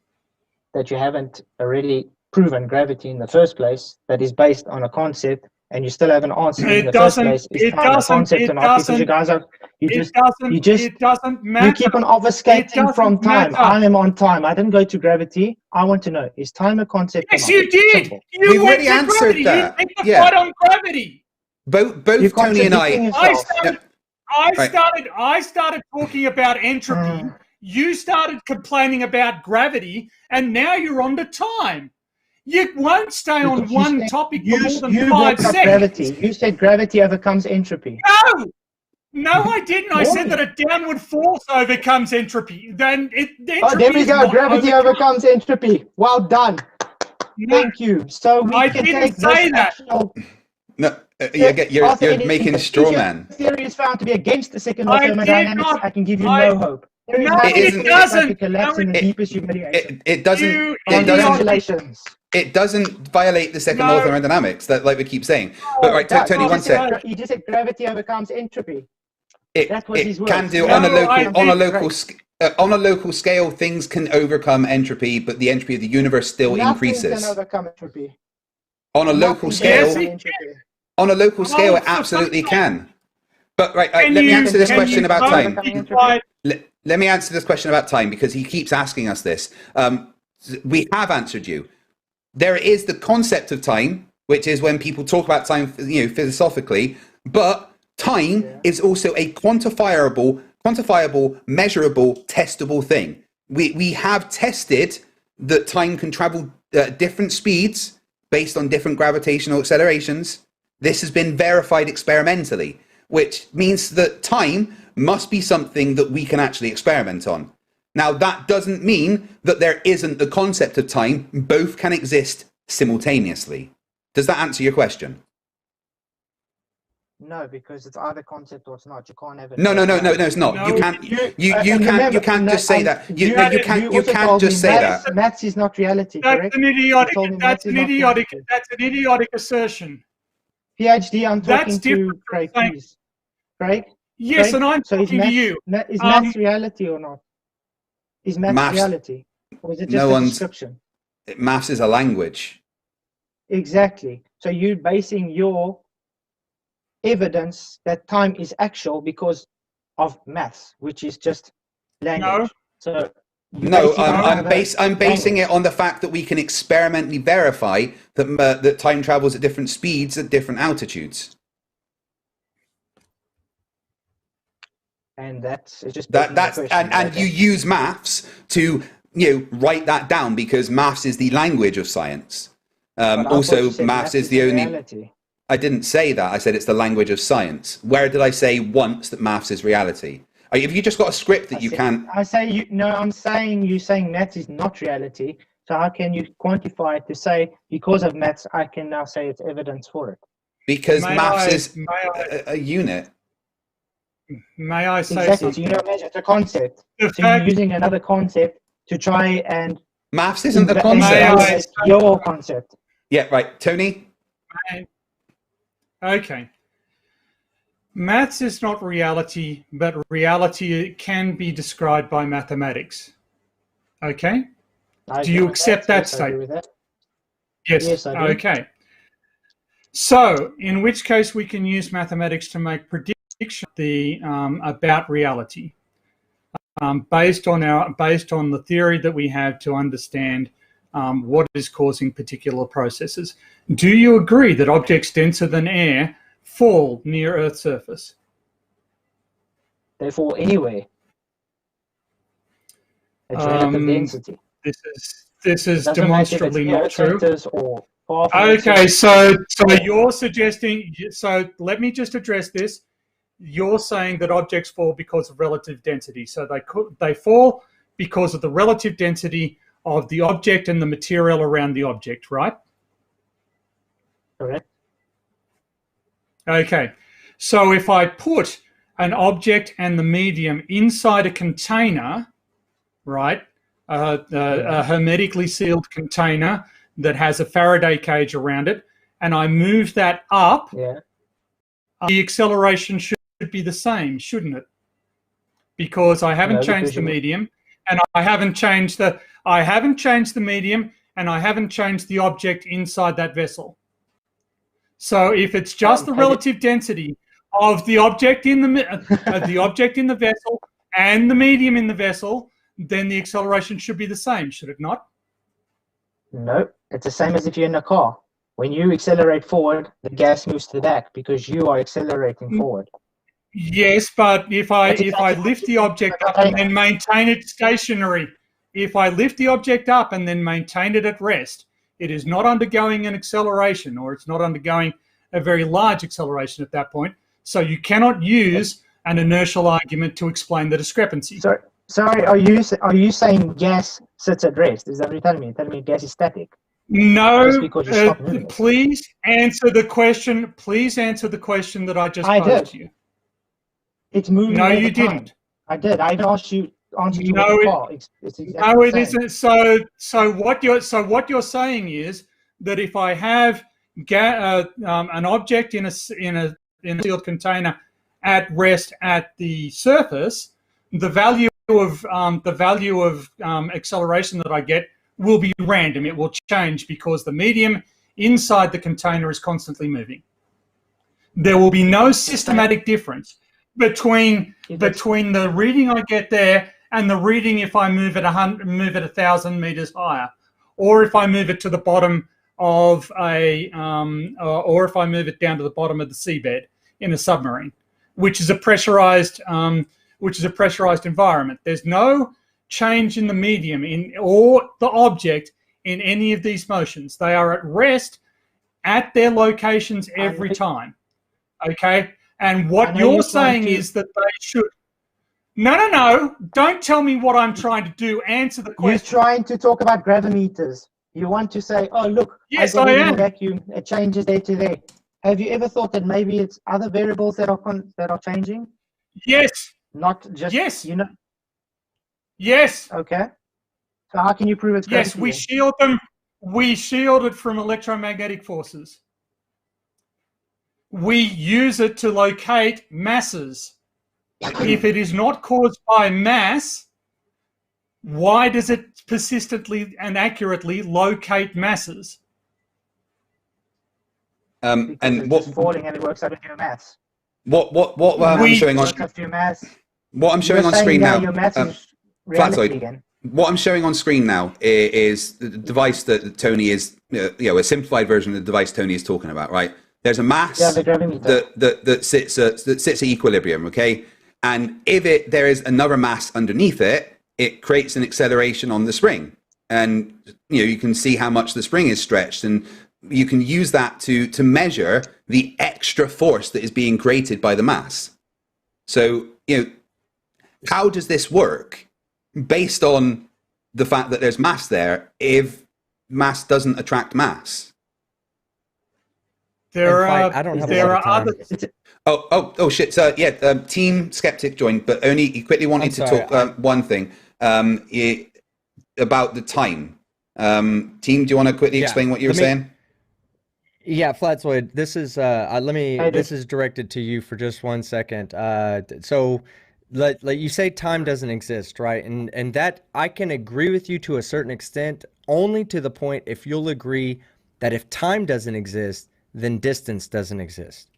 that you haven't already proven gravity in the first place, that is based on a concept, and you still haven't answered in the first place. It doesn't matter. You keep on obfuscating from time. I am on time. I didn't go to gravity. I want to know, is time a concept? Yes, you did. Simple. You already answered that. You picked the fight on gravity. Both Tony and I started talking about entropy. You started complaining about gravity, and now you're on to time. You won't stay on one topic for more than 5 seconds. Gravity. You said gravity overcomes entropy. No, I didn't. I said that a downward force overcomes entropy. Then there we go. Gravity overcomes entropy. Well done. No, thank you. So I didn't say that. No, you're making a straw man. The theory is found to be against the second law of thermodynamics. I can give you no hope. It doesn't violate the second law of thermodynamics, that like we keep saying. But right, Tony, one sec. You just said gravity overcomes entropy. That's what it can do on a local scale. Things can overcome entropy, but the entropy of the universe still increases. Nothing can overcome entropy. On a local scale, it absolutely can. But right, let me answer this question about time. Let me answer this question about time, because he keeps asking us this. We have answered you. There is the concept of time, which is when people talk about time, philosophically. But time is also a quantifiable, measurable, testable thing. We have tested that time can travel different speeds based on different gravitational accelerations. This has been verified experimentally, which means that time must be something that we can actually experiment on. Now, that doesn't mean that there isn't the concept of time. Both can exist simultaneously. Does that answer your question? No, because it's either concept or it's not. You can't have it. No, it's not. No, you can't. You remember, can't just say that. You can't just say that. Maths is not reality. That's Correct? an idiotic. That's an idiotic assertion. PhD, I'm That's talking to different from Craig, saying- please. Craig? Yes, Craig? and I'm So talking to you. Is maths reality or not? Is maths reality? Or is it just a description? Maths is a language. Exactly. So you're basing your evidence that time is actual because of maths, which is just language. So no, I'm basing it on the fact that we can experimentally verify that time travels at different speeds at different altitudes. And that's just and you use maths to write that down because maths is the language of science. Also, maths is the only. Reality. I didn't say that. I said it's the language of science. Where did I say once that maths is reality? If you just got a script that you can't. I'm saying you're saying maths is not reality. So how can you quantify it to say because of maths I can now say it's evidence for it? Because maths is a unit. May I say exactly. something? So you know, it's a concept. So you're using another concept to try and. Maths isn't the concept. Your concept. Yeah, right. Tony? Okay. Maths is not reality, but reality can be described by mathematics. Okay? Do you accept that statement? Yes, I do. Okay. So, in which case we can use mathematics to make predictions about reality, based on the theory that we have to understand what is causing particular processes. Do you agree that objects denser than air fall near Earth's surface? They fall anyway. It's relative density. This is demonstrably not true. Okay, so you're suggesting. So let me just address this. You're saying that objects fall because of relative density. So they fall because of the relative density of the object and the material around the object, right? Correct. Okay. So if I put an object and the medium inside a container, right, a hermetically sealed container that has a Faraday cage around it, and I move that up, the acceleration should be the same, shouldn't it? Because I haven't changed the medium, and I haven't changed the medium, and I haven't changed the object inside that vessel. So if it's just the relative density of the object in the vessel and the medium in the vessel, then the acceleration should be the same, should it not? No, it's the same as if you're in a car. When you accelerate forward, the gas moves to the back because you are accelerating forward. Yes, but if I lift the object up and then maintain it stationary, if I lift the object up and then maintain it at rest, it is not undergoing an acceleration, or it's not undergoing a very large acceleration at that point. So you cannot use an inertial argument to explain the discrepancy. Sorry, are you saying gas sits at rest? Is that what you're telling me? You're telling me gas is static? No, please answer the question. Please answer the question that I just posed to you. It's moving. No, you didn't. I did. I answered you with the car. It's exactly no, it isn't. So what you're saying is that if I have an object in a sealed container at rest at the surface, the value of acceleration that I get will be random. It will change because the medium inside the container is constantly moving. There will be no systematic difference between the reading I get there and the reading if I move it 1,000 meters higher, or if I move it to the bottom of or if I move it down to the bottom of the seabed in a submarine, which is a pressurized environment. There's no change in the medium or the object in any of these motions. They are at rest at their locations every time. Okay? And what you're saying is that they should. No. Don't tell me what I'm trying to do. Answer the You're question. trying to talk about gravimeters. You want to say, oh, look, Yes, I got I it in a am. vacuum. It changes day to day. Have you ever thought that maybe it's other variables that are changing? Yes. Not just, Yes. you know, Yes. okay. So how can you prove it's Yes, gravity we then? shield them. We shield it from electromagnetic forces. We use it to locate masses. If it is not caused by mass, why does it persistently and accurately locate masses? Because And it's just falling and it works out of your mass. what I'm showing on Works out your mass. what I'm showing You're on saying screen now, your mass is reality Flatzoid. again. What I'm showing on screen now is the device that Tony is, a simplified version of the device Tony is talking about, right? There's a mass the gravimeter. that sits at equilibrium, okay? And if there is another mass underneath it, it creates an acceleration on the spring, and you can see how much the spring is stretched, and you can use that to measure the extra force that is being created by the mass. So how does this work based on the fact that there's mass there if mass doesn't attract mass? There I are don't have there a lot are of time. other. Oh shit! So Team Skeptic joined, but only he quickly wanted to talk one thing about the time. Team, do you want to quickly explain what you were saying? Yeah, Flatzoid, this is this is directed to you for just 1 second. So like you say time doesn't exist, right? And that I can agree with you to a certain extent, only to the point if you'll agree that if time doesn't exist, then distance doesn't exist.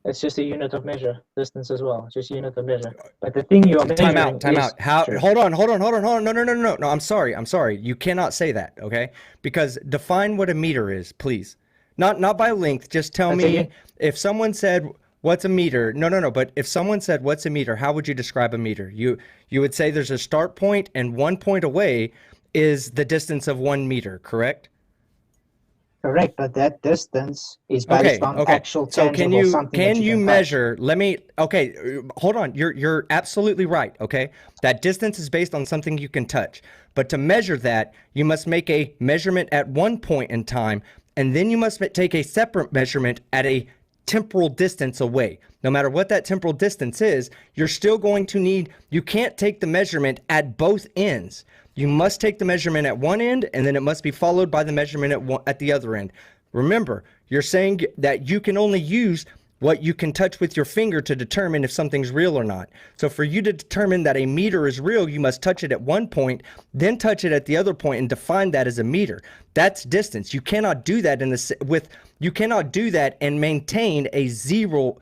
It's just a unit of measure, distance as well, just a unit of measure. But the thing you are measuring Time out. How? True. Hold on. No. I'm sorry. You cannot say that, okay? Because define what a meter is, please. Not by length. Just tell me if someone said what's a meter. No. But if someone said what's a meter, how would you describe a meter? You would say there's a start point and 1 point away is the distance of 1 meter, correct? Correct, but that distance is based on actual so tangible can you touch. measure? Hold on. You're absolutely right. Okay, that distance is based on something you can touch. But to measure that, you must make a measurement at 1 point in time, and then you must take a separate measurement at a temporal distance away. No matter what that temporal distance is, you're still going to need. You can't take the measurement at both ends. You must take the measurement at one end, and then it must be followed by the measurement at the other end. Remember, you're saying that you can only use what you can touch with your finger to determine if something's real or not. So for you to determine that a meter is real, you must touch it at 1 point, then touch it at the other point and define that as a meter. That's distance. You cannot do that you cannot do that and maintain a zero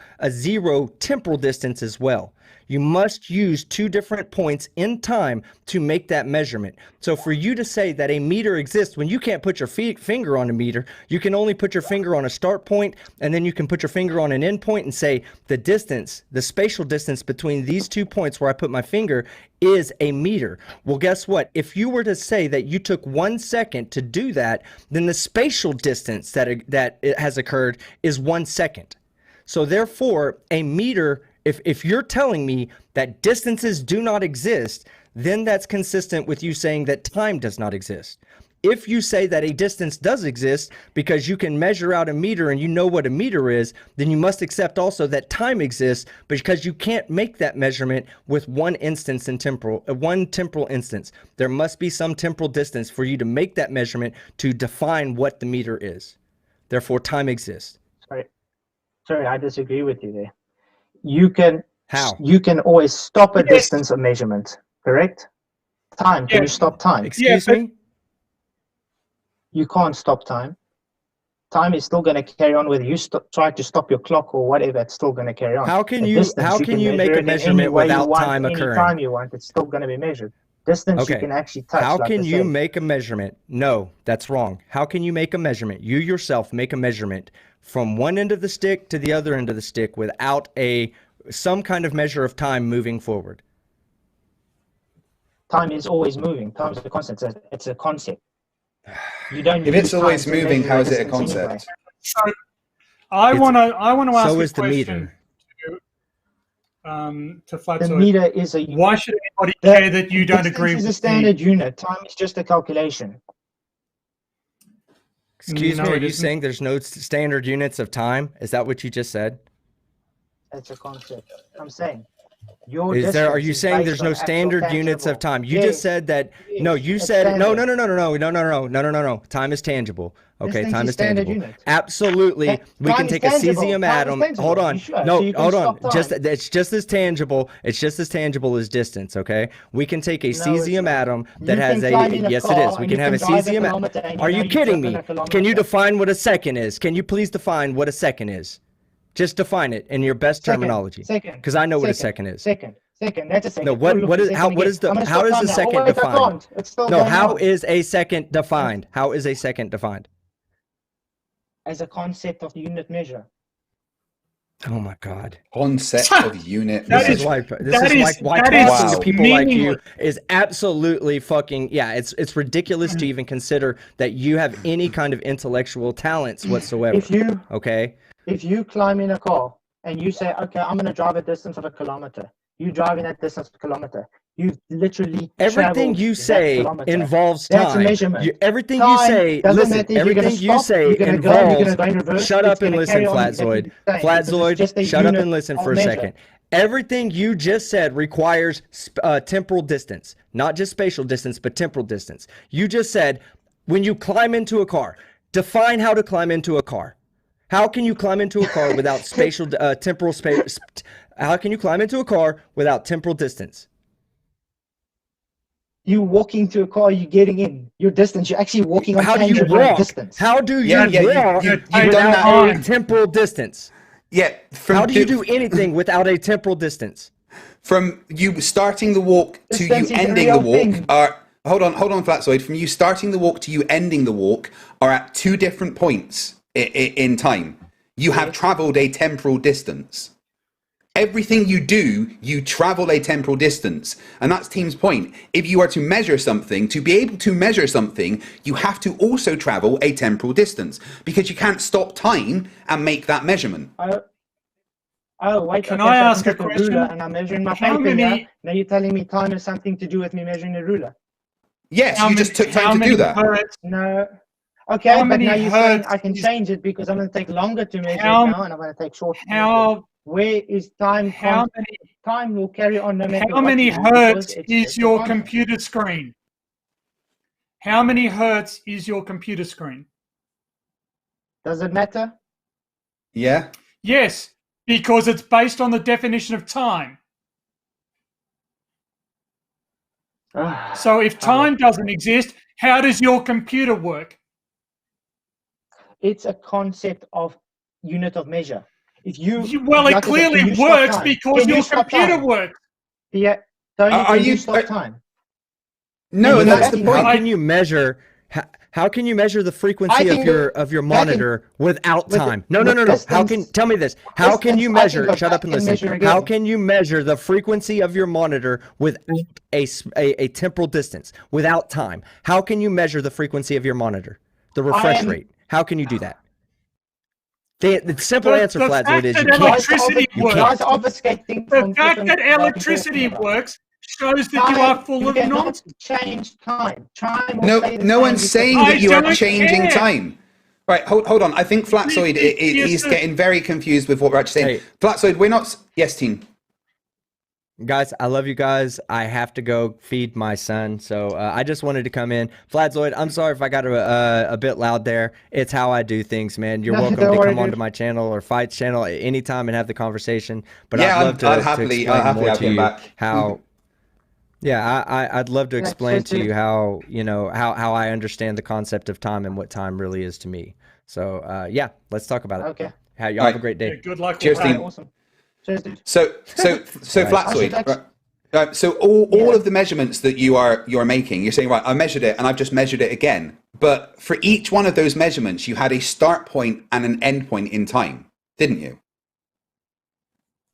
temporal distance as well. You must use 2 different points in time to make that measurement. So for you to say that a meter exists when you can't put your finger on a meter, you can only put your finger on a start point, and then you can put your finger on an end point and say the distance, the spatial distance between these 2 points where I put my finger is a meter. Well, guess what? If you were to say that you took 1 second to do that, then the spatial distance that it has occurred is 1 second. So therefore, a meter, if you're telling me that distances do not exist, then that's consistent with you saying that time does not exist. If you say that a distance does exist because you can measure out a meter and you know what a meter is, then you must accept also that time exists because you can't make that measurement with one temporal instance. There must be some temporal distance for you to make that measurement to define what the meter is. Therefore, time exists. Sorry, I disagree with you there. You can always stop a distance of measurement, correct? Time, can you stop time? Excuse me? You can't stop time. Time is still going to carry on whether you try to stop your clock or whatever, it's still going to carry on. How can you make a measurement without time occurring? Any time you want, it's still going to be measured. Distance you can actually touch. How can you make a measurement? No, that's wrong. How can you make a measurement? You yourself make a measurement from one end of the stick to the other end of the stick without some kind of measure of time moving forward. Time is always moving. Time is a constant. It's a concept. You don't. If it's always moving, how is it a concept? Anyway. So I want to ask so a is the question. meter. The Flatzoid. meter is a unit. Why should anybody care that you don't Distance agree is with a standard unit. Time is just a calculation. Excuse No, me, are it you isn't. saying there's no standard units of time? Is that what you just said? That's a concept. I'm saying. Your Are distance you is saying based there's on no actual standard units of tangible. time? You Yes, just said that. No, yes, you it's said no, standard. no. Time is tangible. Okay, Distance time is is standard tangible. unit. Absolutely, we Time can is take a tangible. cesium Time is atom. tangible. Hold on, You should. no, So you can hold on. stop Just time. it's just as tangible. It's just as tangible as distance. Okay, we can take a No, it's cesium not. atom You that has can a. climb in a Yes, it car is. We and can you have a can drive a cesium. kilometer and you Are know you you've kidding driven me? a kilometer. Can you define what a second is? Can you please define what a second is? Just define it in your best terminology. Second. Because I know what a second is. Second. That's a second. No, what is how what is the how is a second defined? No, how is a second defined? How is a second defined? As a concept of unit measure. Oh my God! Concept of unit. That This is- is why that talking is to people like you meaningless. is absolutely fucking it's ridiculous to even consider that you have any kind of intellectual talents whatsoever. If you climb in a car and you say, okay, I'm going to drive a distance of a kilometer, you drive in that distance of a kilometer. You literally Everything you say involves time. That's a measurement. Everything Time you say, doesn't listen, matter if you're everything gonna you stop, say you're gonna go, you're involves. gonna go in reverse, Shut it's up and gonna listen, carry on exactly Flatzoid. the same, because it's just a Flatzoid, shut up unit and listen of for a measure. second. Everything you just said requires temporal distance, not just spatial distance, but temporal distance. You just said when you climb into a car, define how to climb into a car. How can you climb into a car without spatial temporal space? How can you climb into a car without temporal distance? You walking to a car, you're getting in. Your distance, you're actually walking on How do you tangible walk? distance. How do you Yeah, walk you've done without that. a temporal distance? Yeah. How do you do anything without a temporal distance? From you starting the walk to you Distance is a ending the real walk thing. are hold on, Flatzoid. From you starting the walk to you ending the walk are at two different points in time. You have traveled a temporal distance. Everything you do, you travel a temporal distance. And that's Team's point. If you are to measure something, to be able to measure something, you have to also travel a temporal distance because you can't stop time and make that measurement. Oh, wait. Can okay, I so ask a take question? ruler and I'm measuring my How paper many- here. Now you're telling me time has something to do with me measuring a ruler. Yes, you just took how time to many do that. hertz- No. Okay, How but many now you're saying hertz I can is- change it because I'm going to take longer to measure How- it now and I'm going to take shorter to measure it. How Where is time? how many Time will carry on no matter how what many you do because hertz it's is just a your constant. computer screen? How many hertz is your computer screen? Does it matter? Yeah. Yes, because it's based on the definition of time. So if time doesn't exist, how does your computer work? It's a concept of unit of measure. If Well, it like I said, clearly can you stop works time? because Can you your stop computer time? works. Yeah. Tony, Are can you- you stop time? No, Can you that's the vacuum? point. How can you measure? How can you measure the frequency I can of go your back in- monitor without with- time? No. with How can distance- tell me this? How can you distance, I can measure? go Shut up back and and listen. measure How again. can you measure the frequency of your monitor with a temporal distance without time? How can you measure the frequency of your monitor? The refresh rate. How can you do that? The simple answer, the Flatzoid, fact is that you can't. electricity You works. can't. Guys obfuscating The from fact different that what you're electricity talking about. works shows that you are full You of cannot nonsense. change time. Time will No, stay the no same one's because saying I that you are don't changing care. time. Right, hold on. I think Flatzoid Yes, is sir. getting very confused with what we're actually saying. Hey. Flatzoid, we're not. Yes, Team. Guys, I love you guys. I have to go feed my son, so I just wanted to come in. Flatzoid, I'm sorry if I got a bit loud there. It's how I do things, man. You're No, welcome don't to worry, come onto dude. my channel or Fight's channel at any time and have the conversation. But Yeah, I'd love to, I'd to happily explain more have to him you back. how. Yeah, I'd love to explain to Electricity. you how how I understand the concept of time and what time really is to me. So yeah, let's talk about it. Okay. Y'all have a Right. great Yeah, day. good luck Cheers, with that. team. Awesome. Cheers, dude. So Right. Flatzoid. I should Right, so all Yeah. of the measurements that you're making, you're saying, right, I measured it and I've just measured it again. But for each one of those measurements, you had a start point and an end point in time, didn't you?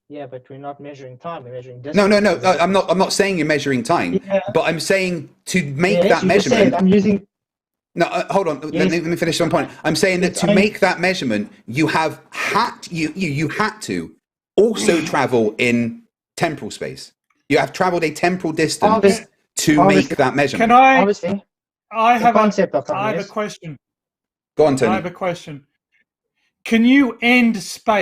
Yeah, but we're not measuring time. We're measuring distance. No. I'm not saying you're measuring time, Yeah. but I'm saying to make Yes, that you just measurement. said I'm using. No, hold on. Yes. Let me finish one point. I'm saying that It's to only- make that measurement, you had to also travel in temporal space. You have traveled a temporal distance Obviously- to make that measurement. Can I? Obviously, I the have concept of I time have a is question. Go on, I have Tony. a question. Can you end space